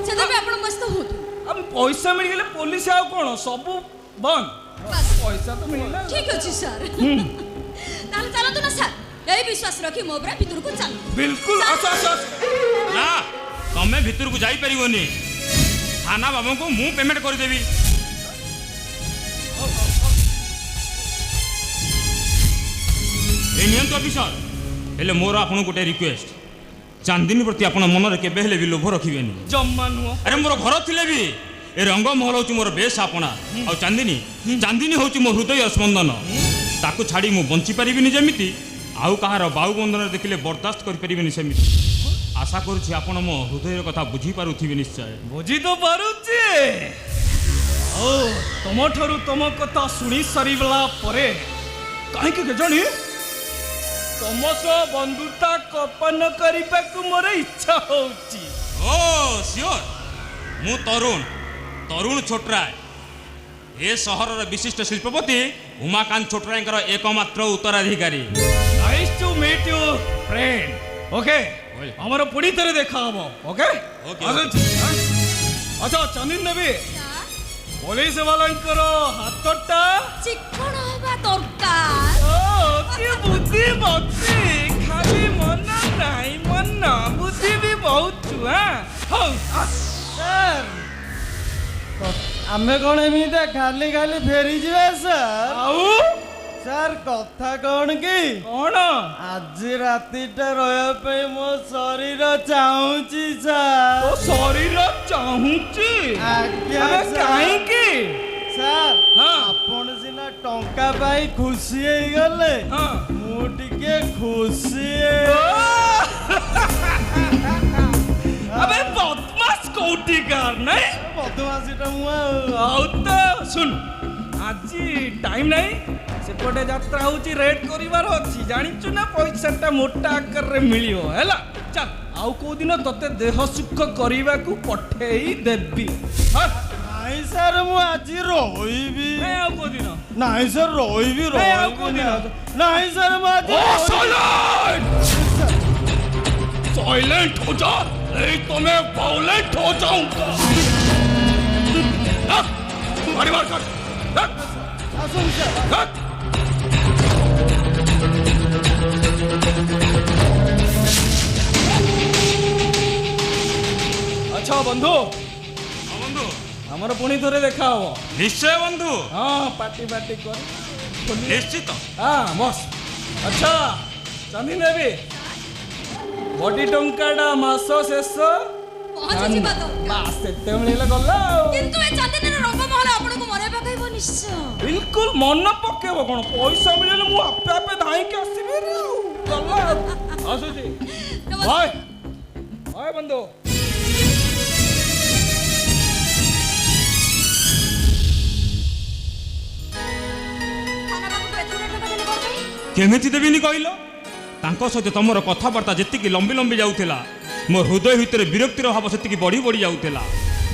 से देबे आपन मस्त होत अब पैसा मिल गेले पुलिस आउ कोन सब बंद पैसा तो मिलला ठीक अछि सर ताले चलंतु ना सर एई विश्वास रखी मोबरा भीतर को चल बिल्कुल आसा आसा ନା ତମେ ଭିତରକୁ ଯାଇପାରିବନି ଥାନା ବାବୁଙ୍କୁ ମୁଁ ପେମେଣ୍ଟ କରିଦେବି। ଏ ନିଅନ୍ତୁ ଅଫିସର ହେଲେ ମୋର ଆପଣଙ୍କୁ ଗୋଟେ ରିକ୍ୱେଷ୍ଟ ଚାନ୍ଦିନୀ ପ୍ରତି ଆପଣ ମନରେ କେବେ ହେଲେ ବି ଲୋଭ ରଖିବେନି। जम्मा नुआ ଆରେ ମୋର ଘର ଥିଲେ ବି ଏ ରଙ୍ଗମହଲ ହେଉଛି ମୋର ବେଶ ଆପଣା ଆଉ ଚାନ୍ଦିନୀ ହେଉଛି ମୋ ହୃଦୟ ସ୍ପନ୍ଦନ ତାକୁ ଛାଡ଼ି ମୁଁ ବଞ୍ଚିପାରିବିନି ଯେମିତି ଆଉ କାହାର ବାୟୁବନ୍ଧନରେ ଦେଖିଲେ ବରଦାସ୍ତ କରିପାରିବିନି ସେମିତି ଆଶା କରୁଛି ଆପଣ ମୋ ହୃଦୟର କଥା ବୁଝିପାରୁଥିବେ ନିଶ୍ଚୟ। बुझी तो पारुची ओ तम ठारू तम कथा सुनी सरीबला परे काहे के जानी तम सह बंधुता कल्पन करबा को मोर इच्छा होची ଓ ସିଓର ମୁଁ ତରୁଣ ଛୋଟରାୟ ଏ ସହରର ବିଶିଷ୍ଟ ଶିଳ୍ପପତି ଉମାକାନ୍ତ ଛୋଟରାୟଙ୍କର एकमात्र उत्तराधिकारी। Nice to meet you friend okay हमारा पूरी तरह देखा हम ओके ओके, अच्छा चंदन देवी पुलिस वाला हाथटा चिकण होबा दरकार ओ କି ବୁଦ୍ଧି ମତି ଖାଲି ମନ ନାହିଁ ମନ ବୁଦ୍ଧି ବି ବହୁତ ଛୁଆ ହଉ ସାର୍ ଆମେ କ'ଣ ଏମିତି ଖାଲି ଖାଲି ଫେରିଯିବା ସାର୍ ଆଉ ସାର୍ କଥା କ'ଣ କି କ'ଣ ଆଜି ରାତିଟା ରହିବା ପାଇଁ ମୋ ଶରୀର ଚାହୁଁଛି ସାର୍ ତୋ ଶରୀର ଚାହୁଁଛି ଆଜ୍ଞା ଆରେ ସାର୍। କାହିଁକି ସାର୍ ହଁ। ଆପଣ ସିନା ଟଙ୍କା ପାଇ ଖୁସି ହେଇଗଲେ ହଁ। ମୁଁ ଟିକେ ଖୁସି अबे बदमाश कोटिकार नहीं ବଦମାସିଟା ମୁଁ ଆଉ ତ ଶୁଣ ଆଜି ଟାଇମ୍ ନାହିଁ ସେପଟେ ଯାତ୍ରା ହଉଛି ରେଟ୍ କରିବାର ଅଛି ଜାଣିଛୁ ନା ପଇସାଟା ମୋଟା ଆକାରରେ ମିଳିବ ହେଲା ଚାଲ ଆଉ କୋଉ ଦିନ ତତେ ଦେହ ସୁଖ କରିବାକୁ ପଠେଇ ଦେବି ନାଇଁ ସାର୍ ମୁଁ ଆଜି ରହିବି ନାଇଁ ଆଉ କୋଉ ଦିନ ନାଇଁ ସାର୍ ରହିବି ନାଇଁ, ଆଉ ରହିବି କୋଉଦିନ? ନାଇଁ ସାର୍ ମୁଁ ଆଜି साइलेंट हो जा नहीं तो मैं वायलेंट हो जाऊंगा मारी मार कर ଆସନ୍ତୁ ସାର୍ ଆଚ୍ଛା ବନ୍ଧୁ बंधु ଆମର ପୁଣି ଥରେ ଦେଖା ହବ निश्चय बंधु ହଁ ପାଟି ପାଟି କରି निश्चित ହଁ ବସ୍ ଆଚ୍ଛା ଚାନ୍ଦି ନେବି ବଡି ଟଙ୍କାଟା ମାସ ଶେଷ ପହଞ୍ଚିଯିବା ଦରକାର। ବାସ୍ ସେତେ ମିଳିଲେ ଗଲା ଆଉ କିନ୍ତୁ ଏ ଚାନ୍ଦିନୀର ରଙ୍ଗମହଲ ଆପଣଙ୍କୁ ମନେ ପକାଇବ ନିଶ୍ଚୟ। ବିଲକୁଲ ମନେ ପକେଇବ କଣ ପଇସା ମିଳିଲେ ମୁଁ ଆପେ ଆପେ ଧାଇଁକି ଆସିବି ରେ ଆଉ ଗଲା ଆଉ। ଆସୁଛି ବାଏ ବାଏ ବନ୍ଧୁ ଥାନା ବାବୁଙ୍କୁ ଏତେ ଟଙ୍କା ଦେଲେ କ'ଣ ପାଇଁ? କେମିତି ଦେବିନି କହିଲ ତାଙ୍କ ସହିତ ତମର କଥାବାର୍ତ୍ତା ଯେତିକି ଲମ୍ବି ଲମ୍ବି ଯାଉଥିଲା ମୋ ହୃଦୟ ଭିତରେ ବିରକ୍ତିର ଭାବ ସେତିକି ବଢି ବଢି ଯାଉଥିଲା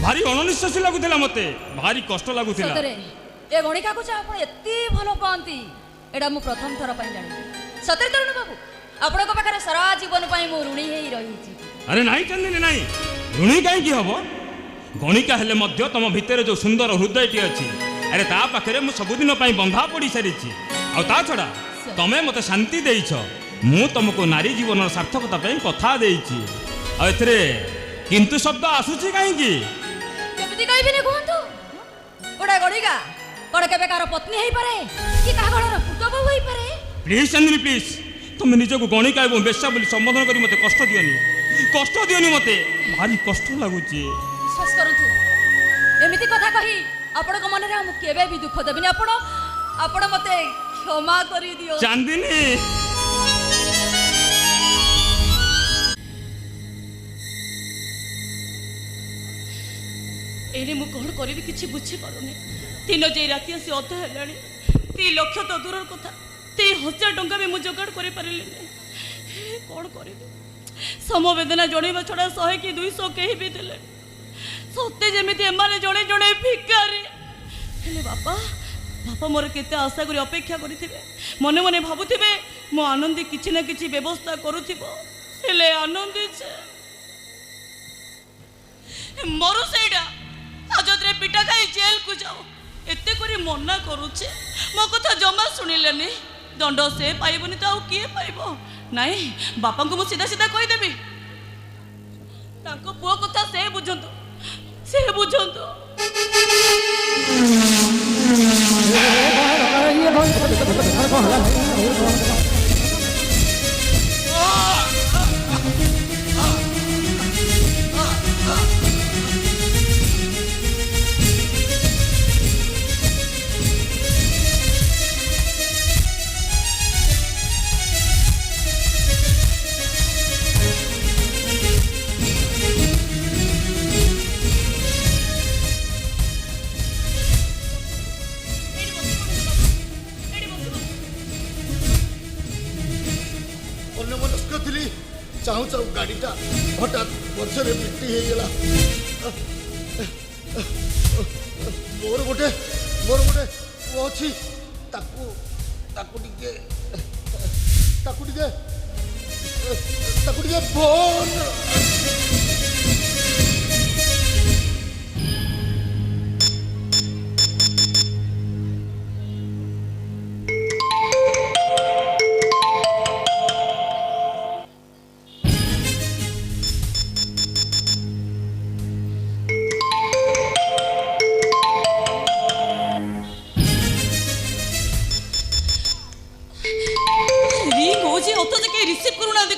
ଭାରି ଅଣନିଶ୍ୱାସୀ ଲାଗୁଥିଲା ମତେ ଭାରି କଷ୍ଟ ଲାଗୁଥିଲା ସତରେ ଏ ଗଣିକାକୁ ଯେ ଆପଣ ଏତେ ଭଲ ପାଆନ୍ତି ଏଇଟା ମୁଁ ପ୍ରଥମ ଥର ପାଇଁ ଜାଣିଲି। ସତରେ ତରୁଣ ବାବୁ ଆପଣଙ୍କ ପାଖରେ ସାରା ଜୀବନ ପାଇଁ ମୁଁ ଋଣୀ ହେଇ ରହିଛି। ଆରେ ନାଇଁ ଚାନ୍ଦିନୀ ନାଇଁ ଋଣୀ କାହିଁକି ହବ ଗଣିକା ହେଲେ ମଧ୍ୟ ତମ ଭିତରେ ଯୋଉ ସୁନ୍ଦର ହୃଦୟଟି ଅଛି ଆରେ ତା ପାଖରେ ମୁଁ ସବୁଦିନ ପାଇଁ ବନ୍ଧା ପଡି ସାରିଛି ଆଉ ତା ଛଡା ତମେ ମତେ ଶାନ୍ତି ଦେଇଛ ମୁଁ ତମକୁ ନାରୀ ଜୀବନର ସାର୍ଥକତା ପାଇଁ କଥା ଦେଇଛି ଆଉ ଏଥିରେ କିନ୍ତୁ ଶବ୍ଦ ଆସୁଛି କାହିଁକି କେମିତି କହିବିନି କୁହନ୍ତୁ ଗୋଟେ ଗଣିକା କ'ଣ କେବେ କାହାର ପତ୍ନୀ ହେଇପାରେ କି କାହା ଘରର ପୁତ ବୋହୂ ହେଇପାରେ? ପ୍ଲିଜ ଚାନ୍ଦିନୀ ପ୍ଲିଜ ତମେ ନିଜକୁ ଗଣିକା ଏବଂ ବେଶ୍ୟା ବୋଲି ସମ୍ବୋଧନ କରି ମତେ କଷ୍ଟ ଦିଅନି ମତେ ଭାରି କଷ୍ଟ ଲାଗୁଛି ବିଶ୍ୱାସ କରନ୍ତୁ ଏମିତି କଥା କହି ଆପଣଙ୍କ ମନରେ ଆଉ ମୁଁ କେବେ ବି ଦୁଃଖ ଦେବିନି। ଆପଣ ମତେ କ୍ଷମା କରିଦିଅ। ଚାନ୍ଦିନୀ ଏଇନେ ମୁଁ କ'ଣ କରିବି କିଛି ବୁଝିପାରୁନି। ଦିନ ଯାଇ ରାତି ଆସି ଅଧ ହେଲାଣି 3 ଲକ୍ଷ ତ ଦୂରର କଥା 3,000 ଟଙ୍କା ବି ମୁଁ ଯୋଗାଡ଼ କରିପାରିଲିନି। କ'ଣ କରିବି ସମବେଦନା ଜଣେଇବା ଛଡ଼ା 100 କି 200 କେହି ବି ଦେଲେ ସତେ ଯେମିତି ଏମାନେ ଜଣେ ଜଣେ ଭିକାରୀ। ହେଲେ ବାପା ମୋର କେତେ ଆଶା କରି ଅପେକ୍ଷା କରିଥିବେ ମନେ ମନେ ଭାବୁଥିବେ ମୋ ଆନନ୍ଦୀ କିଛି ନା କିଛି ବ୍ୟବସ୍ଥା କରୁଥିବ। ହେଲେ ଆନନ୍ଦୀ ମରୁ ସେଇଟା ହାଜତରେ ପିଟା ଖାଇ ଜେଲକୁ ଯାଉ ଏତେ କରି ମନା କରୁଛେ ମୋ କଥା ଜମା ଶୁଣିଲେନି। ଦଣ୍ଡ ସେ ପାଇବନି ତ ଆଉ କିଏ ପାଇବ? ନାଇଁ ବାପାଙ୍କୁ ମୁଁ ସିଧା ସିଧା କହିଦେବି ତାଙ୍କ ପୁଅ କଥା ସେ ବୁଝନ୍ତୁ। ଅନ୍ୟମନସ୍କ ଥିଲି ଚାହୁଁ ଚାହୁଁ ଗାଡ଼ିଟା ହଠାତ୍ ପଛରେ ପିଟି ହେଇଗଲା। ମୋର ଗୋଟେ ପୁଅ ଅଛି ତାକୁ ଟିକେ ଫୋନ୍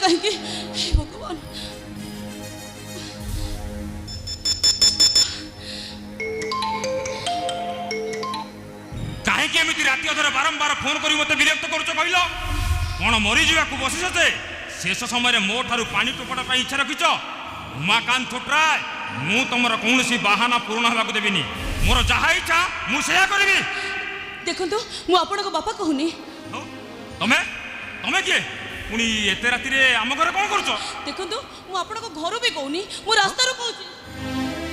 कहीं भगवान कहीं एमती राति अधर बारंबार फोन कर मत विरक्त करुच कहल कौन मरीजा बसिस जे शेष समय मो ठार पानी टोपटा इच्छा रखिच उमाकांत छोटराय मु तुम कौन बाहाना पूर्ण होगा देविनी मोर जहा इच्छा मुझे करी देखु मु आपण बापा कहूनी तमें तमें किए पुणी एत राति आम घर कौन कर देखु मु आपण घर भी कहूनी मु रास्ता कहूँ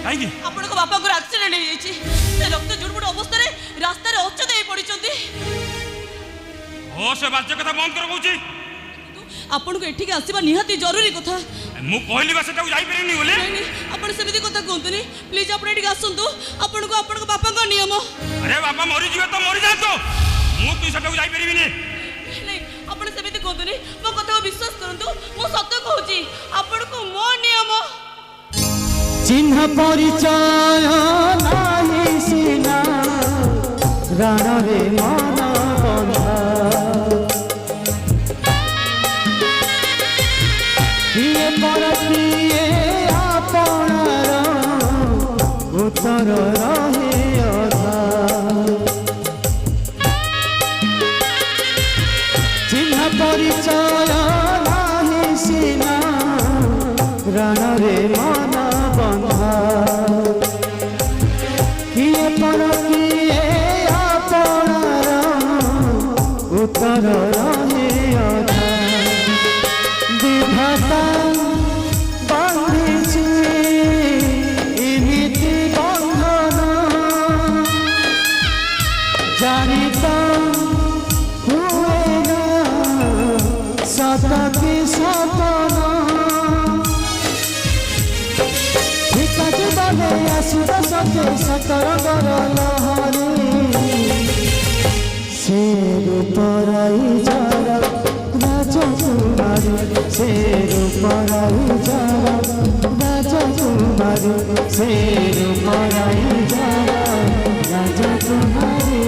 कहीं आपण बापा एक्सीडेंट हो जाइए से रक्त जुड़बुड़ अवस्था रास्ता अचेत हो पड़ी ओ से बाज्य कथा बंद कर कहूँ आपन को एठिक आसीबा निहाती जरूरी कथा मु कहली बा सेटा जाई परिनी बोले नहीं आपन सेमिति कथा कहंतुनी प्लीज आपन एठिक आसंतु आपन को बापा का नियम अरे बापा मरी जीवे तो मरी जातो मु तू सेटा जाई परिबिनी नहीं आपन सेमिति कहंतुनी मो कथा को विश्वास करंतु मो सत्य कहूची आपन को मो नियम चिन्ह परिचय नाही सिना रण रे मन बंधा किए पर किए आपणार उत्तर रहे अधा चिन्ह परिचय नाही सिना रण रे मन बंधा किए पर किए आपणार उत्तर रहे अधा विधाता बांधिछि इमिति बंधन जानिता हुए ना सत की सपन विकट बने असुर सते सतरंगर लहरी से रूपराई जरा राजकुमारी से रूपराई जरा राजकुमारी से रूपराई जरा राजकुमारी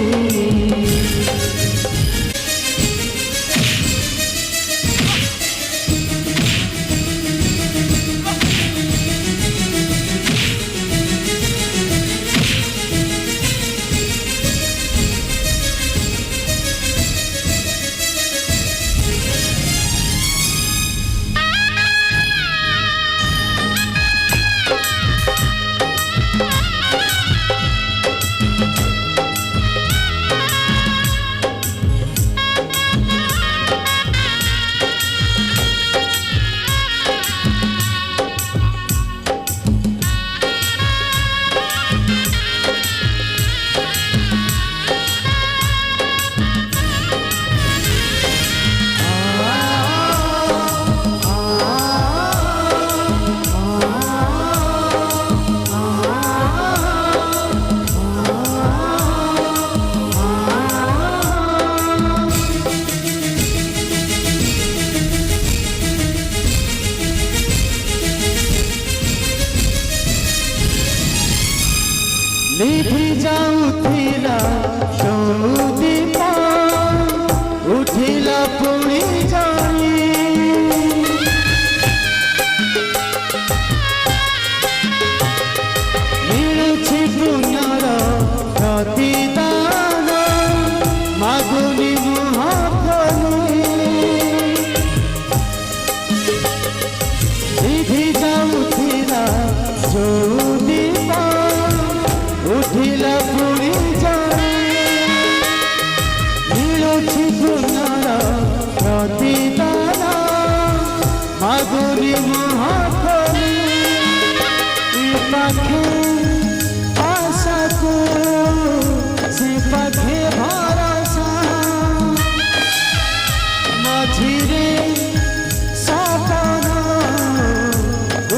निधि जाऊथिला चौदीप उठिला पुणी जाई मिलुछि पुण्यर प्रतिदान मागुनि मुहाफली निधि जाऊथिला चौदीप उठिला पुणी जाई मिलुछि पुण्यर प्रतिदान मागुनि मुहाफली पाखे आशाको से पाखे भरोसा मझिरे सपन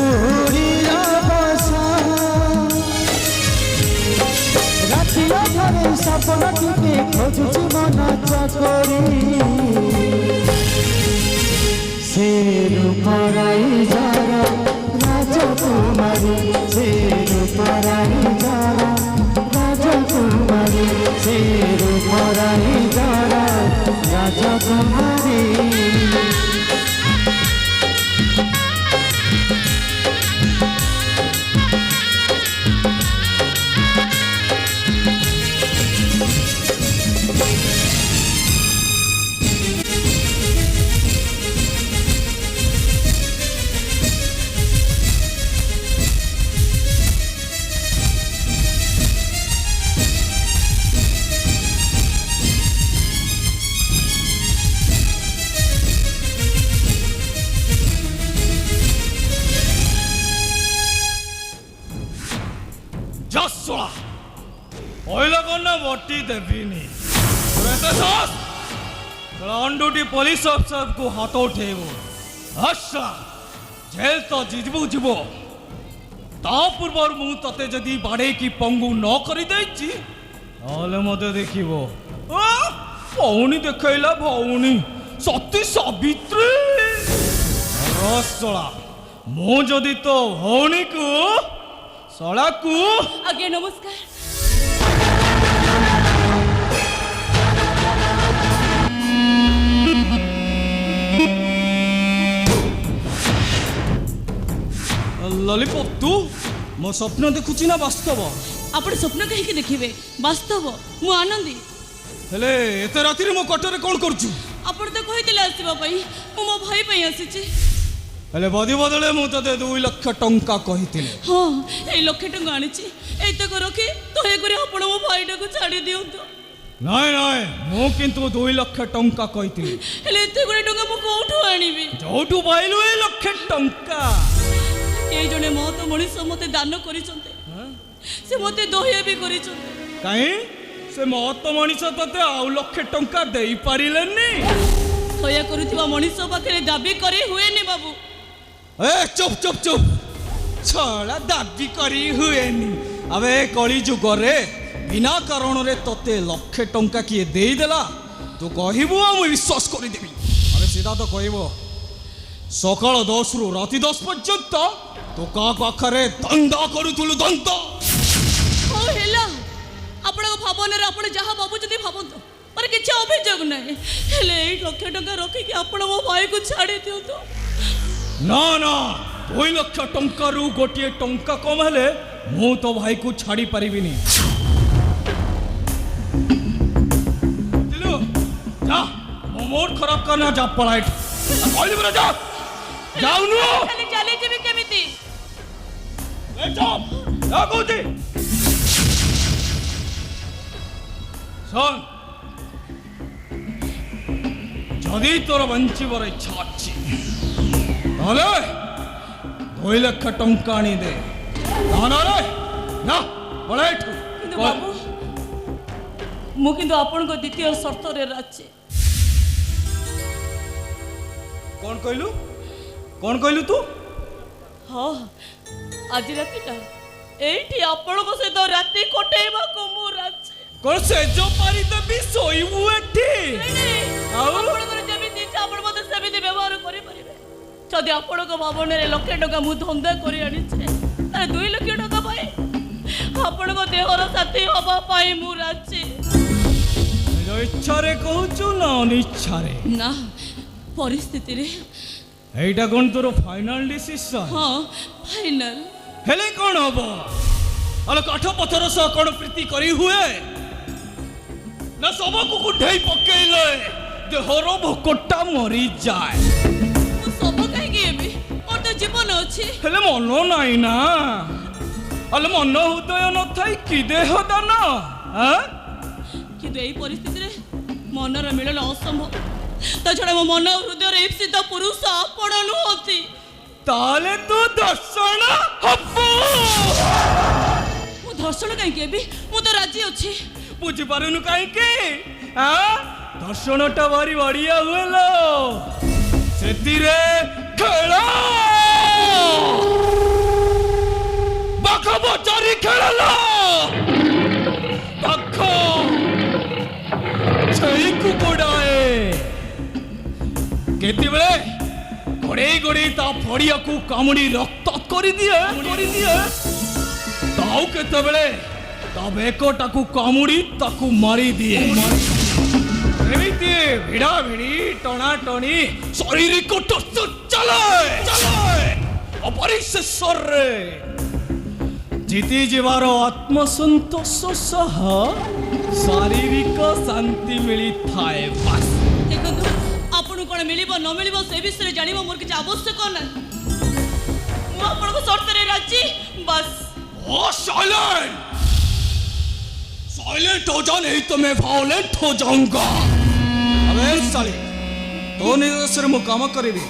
उड़िला बसा राति अधरे सपन टिके खोजुछि मन चकोरी से रूपराई जरा राजकुमारी से रूपराई जरा राजकुमारी से रूपराई जरा राजकुमारी ବଟି ଦେବିନି। ଅଣ୍ଡୁଟି ପୋଲିସ ଅଫିସରକୁ ହାତ ଉଠେଇବ। ଆଚ୍ଛା ଜେଲ ତ ଯିବୁ ତା ପୂର୍ବରୁ ମୁଁ ତତେ ଯଦି ବାଡ଼େଇକି ପଙ୍ଗୁ ନ କରିଦେଇଛି ତାହେଲେ ମତେ ଦେଖିବ ଭଉଣୀ ଦେଖେଇଲା ଭଉଣୀ ସତୀ ସାବିତ୍ରୀ ରସଳା ମୁଁ ଯଦି ତୋ ଭଉଣୀକୁ ଶଳାକୁ ଆଜ୍ଞା ନମସ୍କାର। ଲଲିପପ ତୁ ମୋ ସ୍ୱପ୍ନ ଦେଖୁଛି ନା ବାସ୍ତବ? ଆପଣ ସ୍ୱପ୍ନ କାହିଁକି ଦେଖିବେ, ବାସ୍ତବ ମୁଁ ଆନନ୍ଦୀ। ହେଲେ ଏତେ ରାତିରେ ମୋ କଟରେ କ'ଣ କରୁଛୁ? ଆପଣ ତ କହିଥିଲେ ଆସିବା ପାଇଁ, ମୁଁ ମୋ ଭାଇ ପାଇଁ ଆସିଛି। ହେଲେ ବଦି ବଦଳେ ମୁଁ ତତେ 2 ଲକ୍ଷ ଟଙ୍କା କହିଥିଲି। ହଁ ଏଇ 1 ଲକ୍ଷ ଟଙ୍କା ଆଣିଛି, ଏଇତକ ରଖି ଦୟାକରି ଆପଣ ମୋ ଭାଇଟାକୁ ଛାଡ଼ି ଦିଅନ୍ତୁ। ନାଇଁ ମୁଁ କିନ୍ତୁ 2 ଲକ୍ଷ ଟଙ୍କା କହିଥିଲି। ହେଲେ ଏତେ ଗୁଡ଼େ ଟଙ୍କା ମୁଁ କୋଉଠୁ ଆଣିବି? ଯୋଉଠୁ ପାଇଲୁ 1 ଲକ୍ଷ ଟଙ୍କା। ଏଇ ଜଣେ ମହତ ମଣିଷ ମୋତେ ଦାନ କରିଛନ୍ତି, ସେ ମୋତେ ଦୟା ବି କରିଛନ୍ତି। କାହିଁ ସେ ମହତ ମଣିଷ ତତେ ଆଉ 1 ଲକ୍ଷ ଟଙ୍କା ଦେଇପାରିଲେନି? ଦୟା କରୁଥିବା ମଣିଷ ପାଖରେ ଦାବି କରି ହୁଏନି ବାବୁ। ଏ ଚୁପ ଛଳା ଦାବି କରି ହୁଏନି। ଆବେ କଳି ଯୁଗରେ ବିନା କାରଣରେ ତତେ 1 ଲକ୍ଷ ଟଙ୍କା କିଏ ଦେଇଦେଲା ତୁ କହିବୁ ଆଉ ମୁଁ ବିଶ୍ୱାସ କରିଦେବି। ଆରେ ସିଧା ତ କହିବ ସକାଳ 10ରୁ ରାତି 10 ପର୍ଯ୍ୟନ୍ତ ତୁ କାହା ପାଖରେ ଦଣ୍ଡ କରୁଥିଲୁ ଦଣ୍ଡ। ହଉ ହେଲା, ଆପଣଙ୍କ ଭାବନାରେ ଆପଣ ଯାହା ଭାବୁଛନ୍ତି ଭାବନ୍ତୁ, ମୋର କିଛି ଅଭିଯୋଗ ନାହିଁ। ହେଲେ ଏଇ 1 ଲକ୍ଷ ଟଙ୍କା ରଖିକି ଆପଣ ମୋ ଭାଇକୁ ଛାଡ଼ି ଦିଅନ୍ତୁ। ନା 2 ଲକ୍ଷ ଟଙ୍କାରୁ ଗୋଟିଏ ଟଙ୍କା କମ ହେଲେ ମୁଁ ତ ଭାଇକୁ ଛାଡ଼ି ପାରିବିନି। ଯା ମୋ ମୋଡ଼ ଖରାପ କରନା, ଯା ପଳା ଏଠୁ। କହିଲି ପରା ଯା, ଯାଉନୁ। ଖାଲି ଚାଲିଯିବି କେମିତି? କହୁଛି ଶୁଣ, ଯଦି ତୋର ବଞ୍ଚିବାର ଇଚ୍ଛା ଅଛି ତାହେଲେ 2 ଲକ୍ଷ ଟଙ୍କା ଆଣିଦେ। ନା ପଳା ଏଠୁ। କିନ୍ତୁ ବାବୁ ମୁଁ କିନ୍ତୁ ଆପଣଙ୍କ ଦ୍ୱିତୀୟ ସର୍ତ୍ତରେ ରାଜି। କ'ଣ କହିଲୁ ତୁ? ହଁ ଆଜି ରାତିଟା ଏଇଠି ଆପଣଙ୍କ ସହିତ ରାତି କଟେଇବାକୁ ମୁଁ ରାଜି। କ'ଣ ସେଜ ପାରିଦେବି ଶୋଇବୁ ଏଠି? ଆପଣଙ୍କର ଯେମିତି ଇଚ୍ଛା ଆପଣ ମୋତେ ସେମିତି ବ୍ୟବହାର କରିପାରିବେ। ଯଦି ଆପଣଙ୍କ ଭାବନାରେ 1 ଲକ୍ଷ ଟଙ୍କା ମୁଁ ଧନ୍ଦା କରି ଆଣିଛେ, ତାହେଲେ 2 ଲକ୍ଷ ଟଙ୍କା ପାଇଁ ଆପଣଙ୍କ ଦେହର ସାଥୀ ହବା ପାଇଁ ମୁଁ ରାଜି। ଇଚ୍ଛାରେ କହୁଛୁ ନା ଅନିଚ୍ଛାରେ? ନା ପରିସ୍ଥିତିରେ। এইটা কোন তোর ফাইনাল ডিসিশন? ହଁ ଫାଇନାଲ। ହେଲେ କ'ଣ ହବ? ଆଲୋ କାଠ ପଥର ସହ କ'ଣ ପ୍ରୀତି କରି ହୁଏ? ନା ଶବକୁ କୁଣ୍ଢେଇ ପକେଇଲେ ଦେହର ଭୋକଟା ମରିଯାଏ। ମୁଁ ସବୁ କାହିଁକି ହେବି, ମୋର ତ ଜୀବନ ଅଛି। ହେଲେ ମନ ନାହିଁ ନା। ଆଲୋ ମନ ହୃଦୟ ନଥାଇ କି ଦେହ ଦାନ? କିନ୍ତୁ ଏଇ ପରିସ୍ଥିତିରେ ମନର ମିଳନ ଅସମ୍ଭବ। ତା ଛଡ଼ା ମୋ ମନ ଓ ହୃଦୟର ଇପ୍ସିତ ପୁରୁଷ ଆପଣ ନୁହନ୍ତି। ତାହେଲେ ତୁ ଦର୍ଶନ ହବ। ମୁଁ ଧର୍ଷଣ କାହିଁକି ହେବି? ମୁଁ ତ ରାଜି ଅଛି। ବୁଝିପାରୁନୁ କାହିଁକି? ଦର୍ଶନଟା ଭାରି ବଢିଆ ହୁଏ ଲୋ। ସେଥିରେ ଖେଳ ବାଘ ବଚାରି ଖେଳ ଲୋ। ବାଘ ଛେଳିକୁ ଗୋଡ଼ାଏ। କେତେବେଳେ ଗୋଡ଼େଇ ଗୋଡ଼େଇ ତା ଫଡ଼ିଆକୁ କାମୁଡ଼ି ରକ୍ତ କରିଦିଏ। ତାଉ କେତେବେଳେ ତା ବେକଟାକୁ କାମୁଡ଼ି ତାକୁ ମାରିଦିଏ। ଏମିତି ଭିଡ଼ା ଭିଡ଼ି ଟଣା ଟଣି ଶାରୀରିକ ଟର୍ଚର ଚାଲେ। ଅପରିଶେଷରେ ଜିତି ଯିବାର ଆତ୍ମସନ୍ତୋଷ ସହ ଶାରୀରିକ ଶାନ୍ତି ମିଳିଥାଏ। ବାସ୍ ଦେଖନ୍ତୁ, ଆପଣଙ୍କୁ କ'ଣ ମିଳିବ ନ ମିଳିବ ସେ ବିଷୟରେ ଜାଣିବା ମୋର କିଛି ଆବଶ୍ୟକ ନାହିଁ। ମୁଁ ଆପଣଙ୍କ ସର୍ତ୍ତରେ ରାଜି। ବାସ୍। साइलेंट हो जा, नहीं तो मैं वायलेंट हो जाऊंगा। अबे साले तो निर्देशर मु काम करिबी।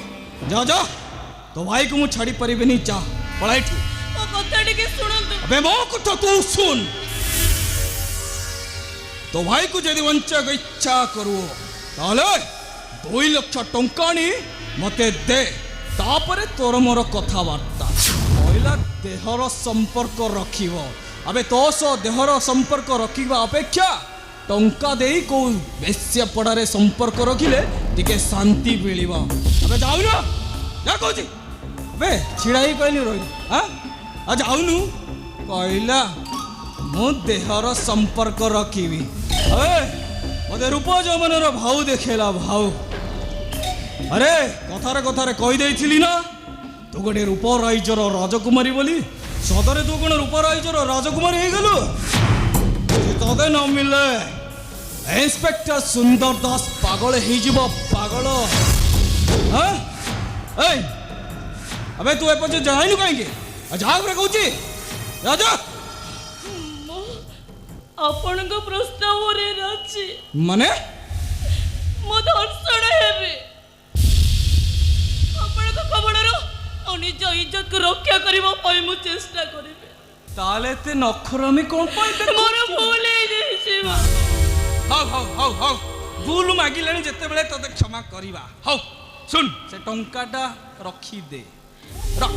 जा जा तो भाई को मु छाड़ी परिबेनी। जा पळाइठू। ओ कथा टिके सुनନ୍ତୁ। अबे मो कथा तू सुन। तो भाई को जदि वंचा इच्छा करू ताले 2 लाख टंका आनी मते दे तापरे तोर मोर कथबार्ता पहला देहर संपर्क रखिब अबे तो सो देहर संपर्क रखिबा अपेक्षा टंका देई को बेस्या पड़ारे संपर्क रखिले टिके शांति मिलिब अबे जाऊ ना जा कहूची अबे छिड़ाई कहली रही हाँ आ जाऊनु कहला मो देहर संपर्क रखिबी अबे मते रूप जमनर भाव देखेला भाव अरे कथारे कथारे कही देइथिली ना तू गोटे रूप राइजर राजकुमारी बोली सदरे तू कौन रूप राइजर राजकुमारी हो गलु तदे न मिले इंस्पेक्टर सुंदर दास पागल हो पागल हाँ ए अबे तू एपजे जाइनु कहीं जा कहूची राजा ଆପଣଙ୍କ ପ୍ରସ୍ତାବରେ ରାଜି माने ମୋ ଦର୍ଶନ ହେବେ ଆପଣଙ୍କ ଖବରରୁ ଆଉ ନିଜ ଇଜ୍ଜତକୁ ରକ୍ଷା କରିବା ପାଇଁ ମୁଁ ଚେଷ୍ଟା କରିବି ताले ते नखरमी कौन पाई ମୋର ଭୁଲ ହେଇଯାଇଛି ମା हौ भूल मागिले जिते बेले तते क्षमा करिबा हौ सुन से टंकाटा रखी दे रख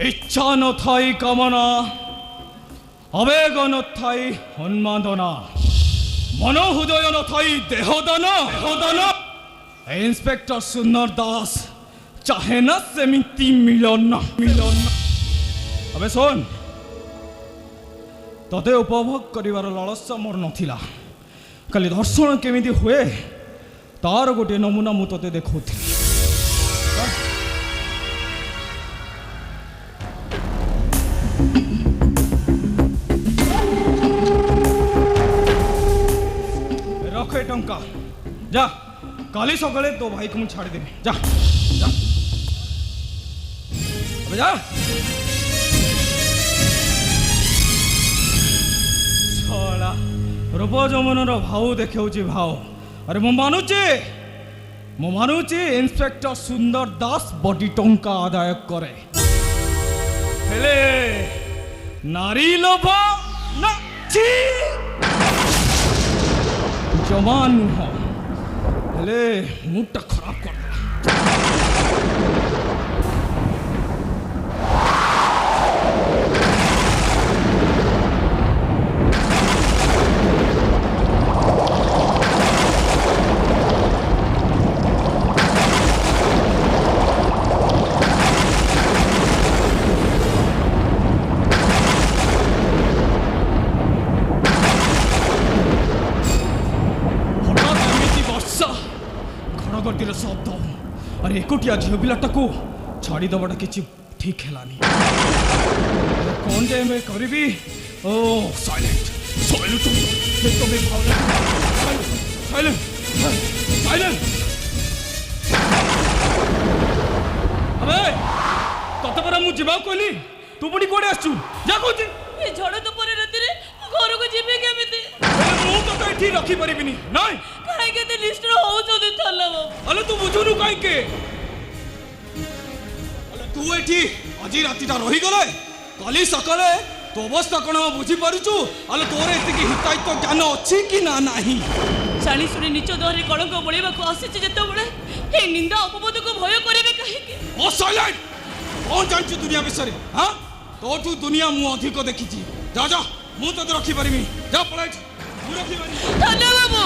इच्छा न थाई कामना आवेग न थाई उन्मादना मनोहृदय न थाई देहदान इंस्पेक्टर सुंदर दास चाहे ना सेमिति मिलन अबे सुन तते उपभोग करिवार लालसा मोर नथिला खाली दर्शन केमिति हुए तार गोटे नमूना मु तते देखौथि रखे टंका जा काली सकाले तो भाई को छाड़ देबे जा जा अबे जा साला रूप जमनर भाव देखौची भाव अरे मु मानुची इंस्पेक्टर सुंदर दास बड़ी टंका आदाय करे हेले नारी लोभ ना छी जवान नुह हेले मुटा खराब कर गाँव एकोटिया झील पिलाटा को छाड़ी दबाटा किसी ठीक है कौन जे मैं करी ओ साइलेंट साइलेंट तुम्हें साइलेंट साइलेंट अबे तत पर मु जीवा कहली तू पुणी कोड़े आसु जा कहूँ ए झड़ तो पर राति रे घर को जीवे केमिति मु तो एठी रखी परिबिनी नाय काहे के लिस्ट रो हो जो थला बाबू अले तू बुझुनु काहे के अले तू एठी अजी रातिटा रही गले काली सकाले तो अवस्था कौन बुझी पारुचु अले तोर एति की हितायित्व ज्ञान अछि कि ना नाही शाणी सुनी नीच दहरे कलंक बळेबा को आसीचे जते बळे हे निंदा अपवाद को भय करेबे काहे के ओ साइलेंट कौन जानछु दुनिया विषय रे हां तोठू दुनिया मु अधिक देखिछि जा जा मु तो रखी परिमी जा पळाइ मु रखी परिमी धन्य बाबू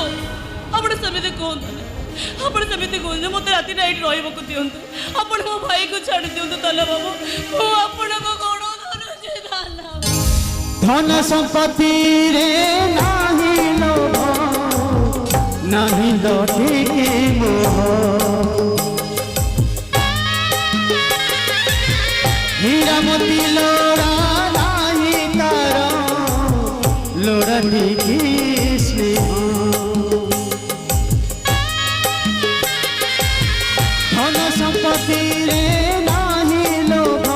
आपण समिति कोन आपण समिति कोन जे मते राति नाइट रहइबो को दियंतु आपण मो भाई को छाड़ दियंतु तले बाबू ओ आपण को कोण धन जे धाला धन संपत्ति रे नाही लोभ नाही लौटे के मोह हीरा मोती लोड़ा नाही तार लोड़ा की स्नेह धन संपत्ति रे नाही लोभ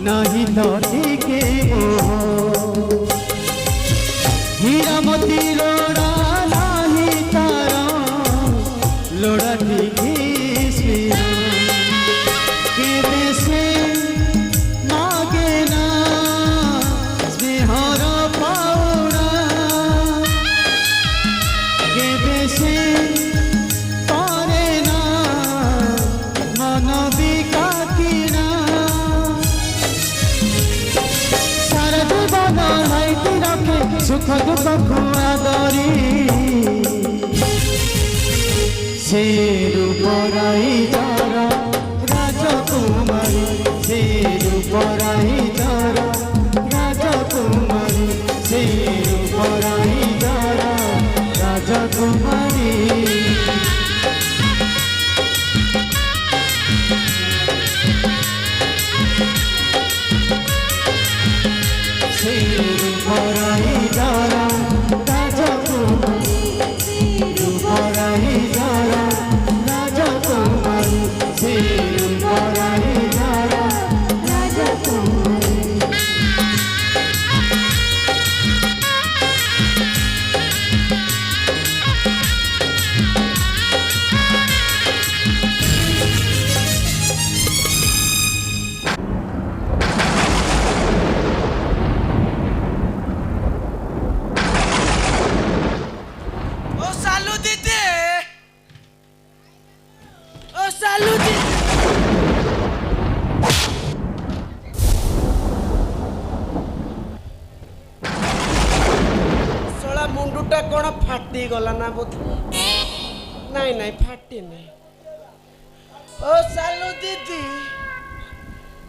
नाही लौटे के हीरा मोती लोड़ा नाही तारा लोड़ा ठीक केबे से मागे ना स्नेहर पाउड़ा केबे से पारे ना मन बिका किना सारा जीवन हाइटी रखे सुख दुख खुआ दरी से रूपराई जरा राजकुमारी से रूपराई जरा राजकुमारी से रूपराई जरा राजकुमारी मुंडुटा कौन फाटी गला ना बोध नहीं नहीं फाटी नहीं ओ सालू दीदी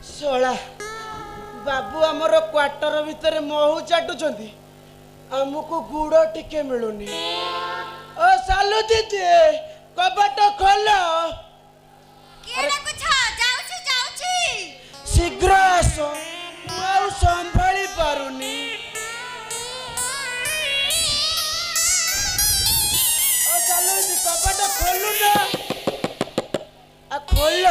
सोला बाबू आमर क्वार्टर भितर महू चाटुचंदी आमको गुड़ टिके मिलुनी ओ सालू दीदी कबाट खोल शीघ्र आस मु संभाली पारुनी कबाट खोलू ना खोल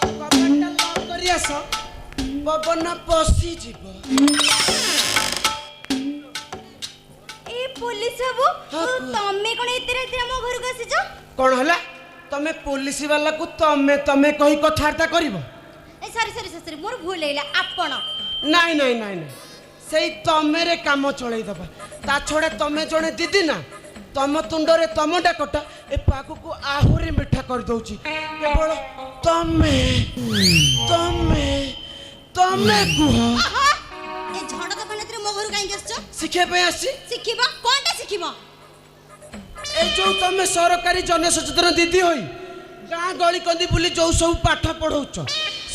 कबाटा लॉक करी आस पवन पसी जीव ए पुलिस बाबू तमे कोन इतरे इतरे मो घर को आसी छ कोन हला तमे पुलिस वाला को तमे तमे कहि कथार्ता करिवो ए सॉरी मोर भूल हैला आपण नहीं नहीं नहीं नहीं सेई तमेरे काम चलै दबा ता छोड़े तमे जणे दीदी ना तम तुंडरे तम डाकटा ए पाकु को आहुरी मिठा कर दउची केवल तमे तमे तमे कुह ए झड़ का बनतरे मो घर काई गसछ सिखे पे आसी सिखिबा कोनटा सिखिबा ए जो तमे सरकारी जन सचेतन दीदी होई गाँ गली कंदी बुली जो सब पाठ पढ़ौछ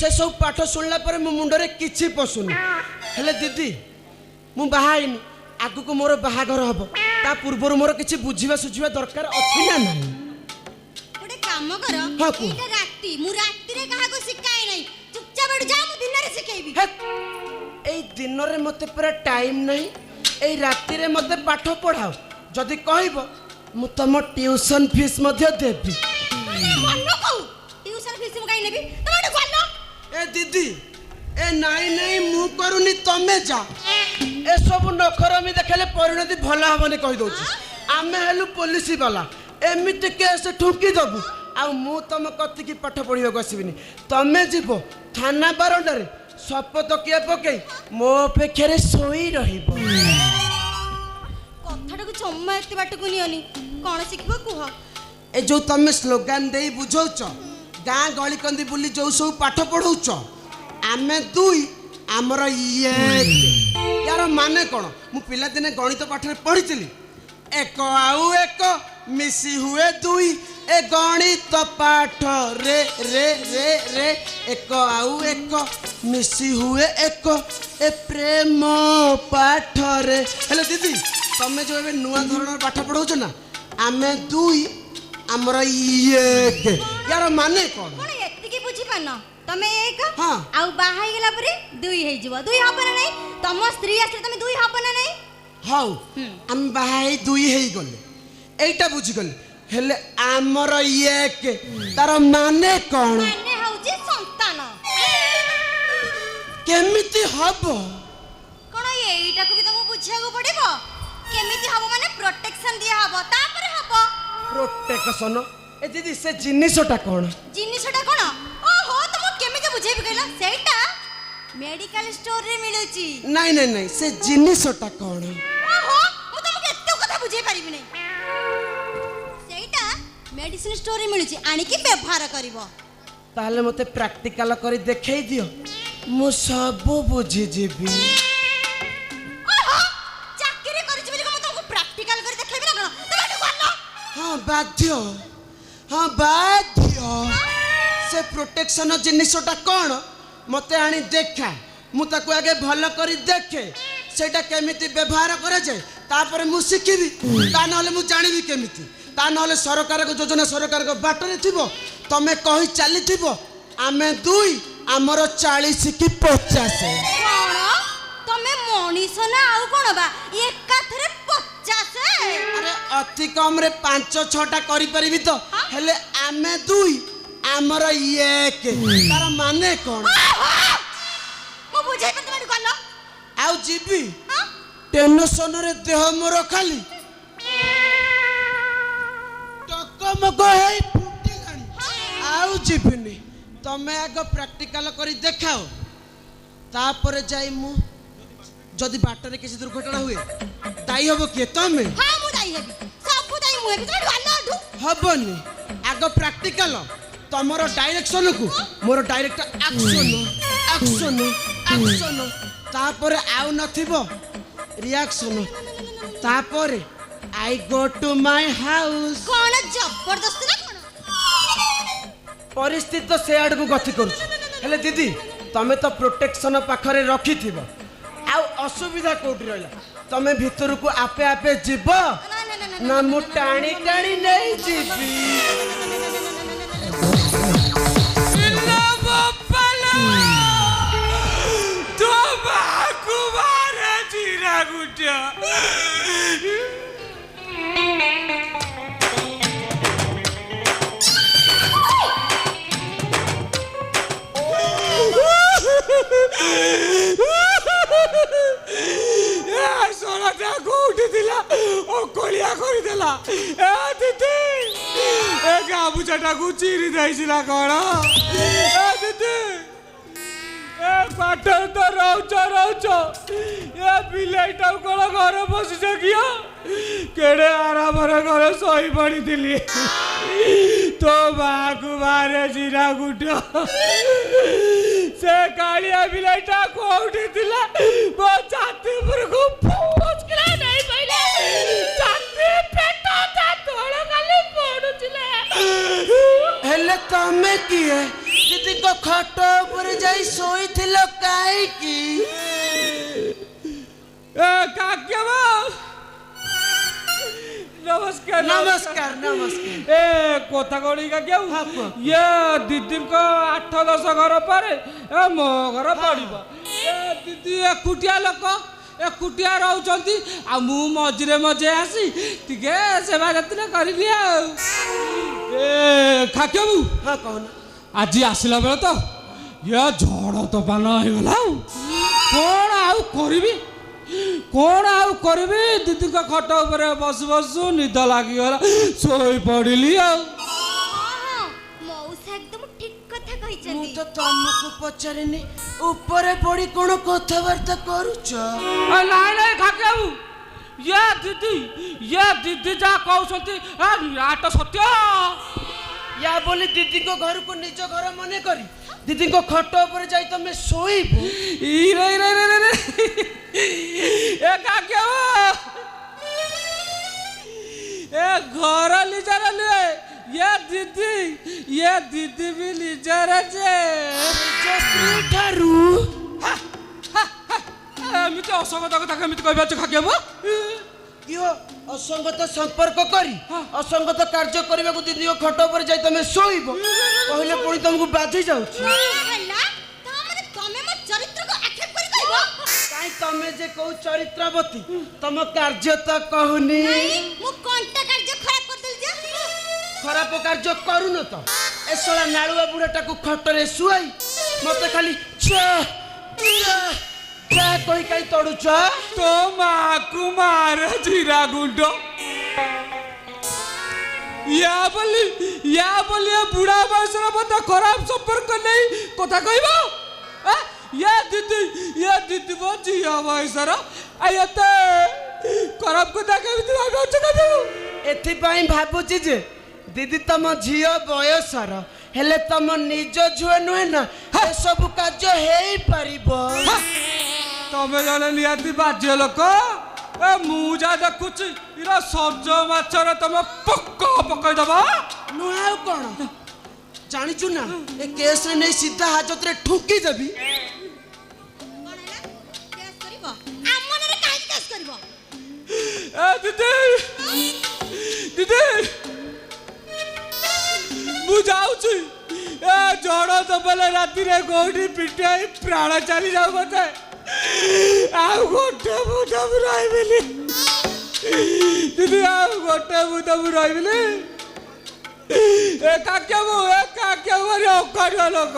से सब पाठ सुनला पर मो मुंडरे किछि पसुनी हेले दीदी मु बाहाइनी आगु को मोर बाहाघर हबो ତା ପୂର୍ବରୁ ମୋର କିଛି ବୁଝିବା ସୁଝିବା ଦରକାର ଅଛି ନା ନାହିଁ? ଗୋଟେ କାମ କର, ହଁ, କୁହ। ଏଇଟା ରାତି, ମୁଁ ରାତିରେ କାହାକୁ ଶିଖାଏ ନାହିଁ। ଚୁପଚାପ ଏଠୁ ଯାଅ, ମୁଁ ଦିନରେ ଶିଖେଇବି। ହେ, ଏଇ ଦିନରେ ମତେ ପୁରା ଟାଇମ୍ ନାହିଁ, ଏଇ ରାତିରେ ମତେ ପାଠ ପଢ଼ାଅ। ଯଦି କହିବ ମୁଁ ତମ ଟ୍ୟୁସନ ଫିସ୍ ମଧ୍ୟ ଦେବି। ମନ କହୁ ଟ୍ୟୁସନ ଫିସ୍ ମୁଁ କାଇଁ ନେବି? ତମେ ଏଠୁ ଗଲ। ଏ ଦିଦି, ଏ ନାଇଁ ନାଇଁ ମୁଁ କରୁନି, ତମେ ଯା। ଏସବୁ ନଖରମି ଦେଖେଇଲେ ପରିଣତି ଭଲ ହବନି କହିଦଉଛି। ଆମେ ହେଲୁ ପୋଲିସ ବାଲା, ଏମିତି କେସ୍ ଠୁଙ୍କି ଦବୁ। ଆଉ ମୁଁ ତମ କତିକି ପାଠ ପଢ଼ିବାକୁ ଆସିବିନି। ତମେ ଯିବ ଥାନା ବାରଣ୍ଡାରେ ଶପଥ କିଏ ପକେଇ ମୋ ଅପେକ୍ଷାରେ ଶୋଇ ରହିବ। କଥାଟାକୁ ଜମା ଏତେ ବାଟକୁ ନିଅନି। କଣ ଶିଖିବ କୁହ? ଏ ଯୋଉ ତମେ ସ୍ଲୋଗାନ ଦେଇ ବୁଝଉଛ, ଗାଁ ଗଳି କନ୍ଦି ବୁଲି ଯୋଉ ସବୁ ପାଠ ପଢ଼ଉଛ, ଆମେ ଦୁଇ ଆମର ଇଏ यार माने कौन मु पिलादिने गणित पाठरे पढ़ी एक आउ एक मिसी हुए दुई ए गणित पाठ रे रे रे रे एक आउ एक मिसी हुए एक ए प्रेम पाठ रे। हेलो दीदी तमे जो ए नुआ धरण पाठ पढ़ौछ ना आमे दुई हमर एक यार माने कौन कोन एतिकी बुझी पानो तमे एक हाँ आउ बाहाई गेला परे दुई हेइ जिवो दुई हबो ना नहीं तम स्त्री आसले तमे दुई हबो ना नहीं हाउ हम बाहाई दुई हेइ गले एटा बुझी गले हेले हमर एक तार माने कौन माने हउची संतान केमिति हबो कोन एइटा को भी तमु बुझिया को पड़िबो केमिति हबो माने प्रोटेक्शन दिया हबो तापर हबो प्रोटेक्शन ए दीदी से जिनिसटा कोन जिनिसटा कोन ओहो तुम केमिति बुझेबी कहला सेटा मेडिकल स्टोर रे मिलुची नहीं नहीं नहीं से जिनिसटा कोन ओहो मु तुमके एत्ते कथा बुझे परिबी नै सेटा मेडिसिन स्टोर रे मिलुची आनी की व्यवहार करिवो ताले मते प्रैक्टिकल करी देखेई दियो मु सब बुझी जेबी ओहो चाकरी करिची बोली को मु तुमको प्रैक्टिकल करी देखेबी ना कोन तमे एठु गल्लो हाँ बाध्य से प्रोटेक्शन जिनिसटा कौन मते आनी देखा मु ताको आगे भल करी देखे सेटा केमिति व्यवहार करा जाए तापर मु शिखिबी ता नहले मु जानिबी केमिति ता नहले सरकार को योजना सरकार को बाटरे थिबो तमे कहि चाली थिबो आमे दुई हमरो 40 की 50 कोन तमे मनीष ना आउ कोन बा एकाथरे 50 अरे अति कम रे 5-6टा करि परिबी तो हेले आमे दुई हमर एक तार माने कोन मु बुझाई पर तमे गल्लो आउ जीबी टेंशन रे देह मोर खाली टकमक हेई फुटी गानी आउ जीबिनी तमे आगो प्रैक्टिकल करी देखाओ तापरे जाई मु जदि बाटरे किसी दुर्घटना हुए दाई हबो के तमे हां मु दाई हेबी सब दाई मु हेबी तमे गल्लो अडू हबनी आगो प्रैक्टिकल तमरो डायरेक्शन को मोर डायरेक्ट एक्शन तापरे आउ नथिबो रिएक्शन तापरे आई गो टू माय हाउस कोन जबरदस्ती ना कोन परिस्थिति तो से आड़ को गति करू हेले दीदी तमे तो प्रोटेक्शन पाखरे रखी थिबो आउ असुविधा कोठी रहला तमे भीतर को आपे आपे जीवो ना मु टाणी टाणी नहीं जीवी इल्ला बप्पला तो बाकु मारे जीरा गुटिया सोनाटा कोठी दिला ओ कोलिया करि देला ए दिदी ए गाबुचाटा को चिरी दैसिला कोन ए दिदी ए पाठ तो रहउछ ए बिलाइटा कोन घर बसिछ किया केडे आरामरे घर सोई पड़ी दिली तो बाकु मारे जीरा गुटिया से कालिया बिलाइटा कोठी दिला मो छाती पर को पूछ के नहीं पहिले छाती पेटा ता तोड़ खाली पड़ुतिले हेले तमे किए दीदी को खट ऊपर जाई सोई थिलो काई की ए काके बा नमस्कार नमस्कार नमस्कार ए कोथा गड़ी का क्या हाँ, कुह। ये दीदी को 8-10 घर पर ए मो घर पड़ब ए दीदी एकुटिया लोक एकुटिया रहउचंती आ मु मझिरे मझे आसी टिके सेवा जतन करबी आ ए खाकेबू हाँ कौन आज आसला बेले तो ये झड़ तोफान हो गला कौन आउ करबी कौन आउ करबी दीदी को खट ऊपर बस बसु निद लागिगला सोई पड़िली आ मौसा एकदम ठीक कथा ମୁଁ କହିଛନ୍ତି ତ ତମକୁ ପଚାରିନି ଉପରେ ପଡି କଣ କଥାବାର୍ତ୍ତା କରୁଛ ନାଇଁ ନାଇଁ ଖାକେବୁ ये दीदी जा कहउछंती आट सत्य या बोली दीदी को घर को निज घर मने करी दीदी को खट ऊपर जाई तमे सोईबु इरे इरे इरे इरे ए खाकेबू ए घर लिजार ले ये दीदी भी लिजार जे ଠାରୁ ଏମିତି ଅସଙ୍ଗତ କଥା କେମିତି କହିପାରୁଛ ଖାକେବୁ କିଓ ଅସଙ୍ଗତ ସମ୍ପର୍କ କରି ଅସଙ୍ଗତ କାର୍ଯ୍ୟ କରିବାକୁ ଦିଦି ଓ ଖଟ ଉପରେ ଯାଇ ତମେ ଶୋଇବ କହିଲେ ପୁଣି ତମକୁ ବାଧି ଯାଉଛି ହେଲା ତା ମାନେ ତମେ ମୋ ଚରିତ୍ରକୁ ଆକ୍ଷେପ କରି କହିବ କାଇଁ ତମେ ଯେ କୋଉ ଚରିତ୍ରବତୀ ତମ କାର୍ଯ୍ୟ ତ କହୁନି ନାଇଁ ମୁଁ କଣ୍ଟା କାର୍ଯ୍ୟ ଖରାପ କରିଦେଲି ଯେ ଖରାପ କାର୍ଯ୍ୟ କରୁନ ତ ଏ ଶଳା ନାଳୁଆ ବୁଢ଼ାଟାକୁ ଖଟରେ ଶୁଆଇ ମତେ ଖାଲି ଚା କହି କାଇଁ ତଡୁଛ तो माँ को मार जीरा गुंडो या बोली ये बुढ़ा बयसर मत खराब संपर्क नहीं कथा कहबो ये दीदी वो झिया बयसर आयते खराब कथा केमिति भाबछ कहबो एथिपाई भाबुची जे दीदी तम झियो बयसर हेले तम निज झुए नुहे ना ए सब कार्य हेई परिबो तमे जाने नियाती बाज्य लोक ए मु जा देखुची इरा सज माछर तमे पक्का पकाई दबा नुहे ଆଉ କଣ ଜାଣିଛୁ ନା ଏ କେସ୍ ରେ ନେଇ ସିଧା ହାଜତ ରେ ଠୁକି ଦେବି କଣ ହେଲା କେସ୍ କରିବ ଆମନରେ କାହିଁ କେସ୍ କରିବ ए दीदी मु जाऊची ए जड़ दबले राती रे गोडी पिटाई प्राण चली जाऊ मते आउ गोटे मुठा रहिबिली दीदी आउ गोटे मुठा रहिबिली ए काकेबू रे ओकारिया लोक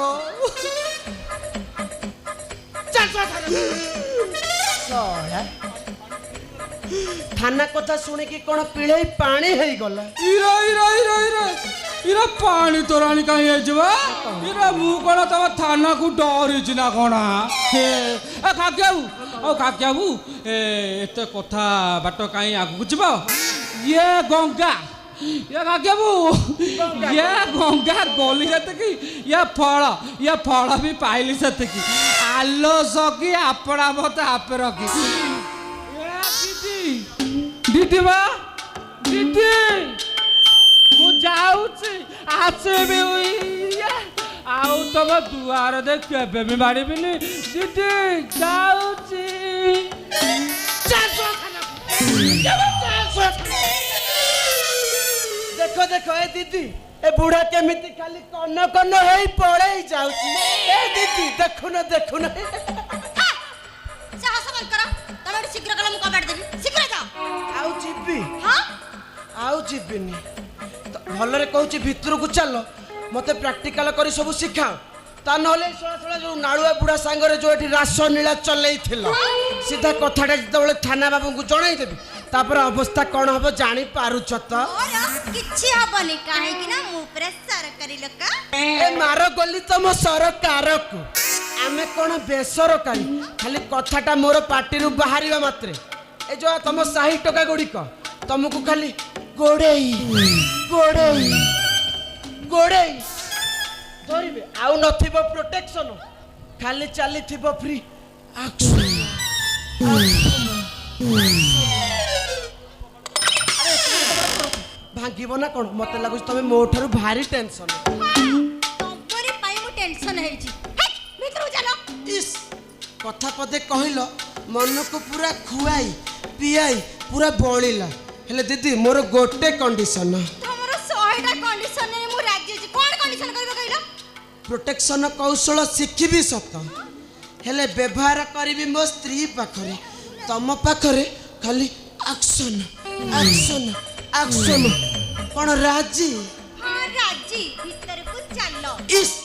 थाना कथा शुणी कि कौन पिड़े पानी है गला इरा पानी तोराणी कहीं आइजबा इरा मु कोन तम थाना को डरिछि ना कोन हे ए काकेबू एते कथा बाट कहीं आगु जिबो ये गंगा ये काकेबू ये गंगा गली जते कि ये फल भी पाइली जते कि आलो सकी आपड़ा मत आपे रखी दीदी बा दीदी मु जाऊची आसबी आउ तम दुआर दे केबे भी मारिबिनी दीदी जाऊची देखो देखो ए दीदी ए बुढ़ा केमिति खाली कन्न कन्न हेई पड़े जाउची ए दीदी देखु न साहस बंद करो तमे शीघ्र कलम कबाड़ देबी शीघ्र जाओ आउ जिबी हां आउ जिबिनी तो भलरे कहूची भितर को चलो मते प्रैक्टिकल करी सब सिखाओ ता नहले सळा जो नाळुआ बुढ़ा सांगरे जो एठी रास नीला चलई थिलो सीधा कथाटा जतबेले थाना बाबू को जणाई देबी तापर अवस्था कोन हबो जानी पारुछ त किछि हबनी काहे कि ना मु पर सरकारी लोक ए मारो गली तम सरकार को आमे कोन बेसरकारी खाली कथाटा मोर पार्टी रु बाहरिबा मात्रे ए जो तम साही टका गुडी को तुमको खाली गोड़ेई धरिबे आउ नथिबो प्रोटेक्शन खाली चली थिबो फ्री एक्शन भांगिबो ना कोन मते लागु तमे मोठारु भारी टेंशन तमरे पाई मु टेंशन हेइ छी भितरु चलो इस कथा पदे कहिलो मन को पूरा खुआई पियाई पूरा बळिला ହେଲେ ଦିଦି ମୋର ଗୋଟେ କଣ୍ଡିସନ। ତମର 100ଟା କଣ୍ଡିସନରେ ମୁଁ ରାଜି ଅଛି। କଣ କଣ୍ଡିସନ କରିବ କହିଲ? ପ୍ରୋଟେକ୍ସନ କୌଶଳ ଶିଖିବି ସତ, ହେଲେ ବ୍ୟବହାର କରିବି ମୋ ସ୍ତ୍ରୀ ପାଖରେ। ତମ ପାଖରେ ଖାଲି ଆକ୍ସନ ଆକ୍ସନ ଆକ୍ସନ। କଣ ରାଜି? ହଁ ରାଜି, ଭିତରକୁ ଚାଲ। ଇସ୍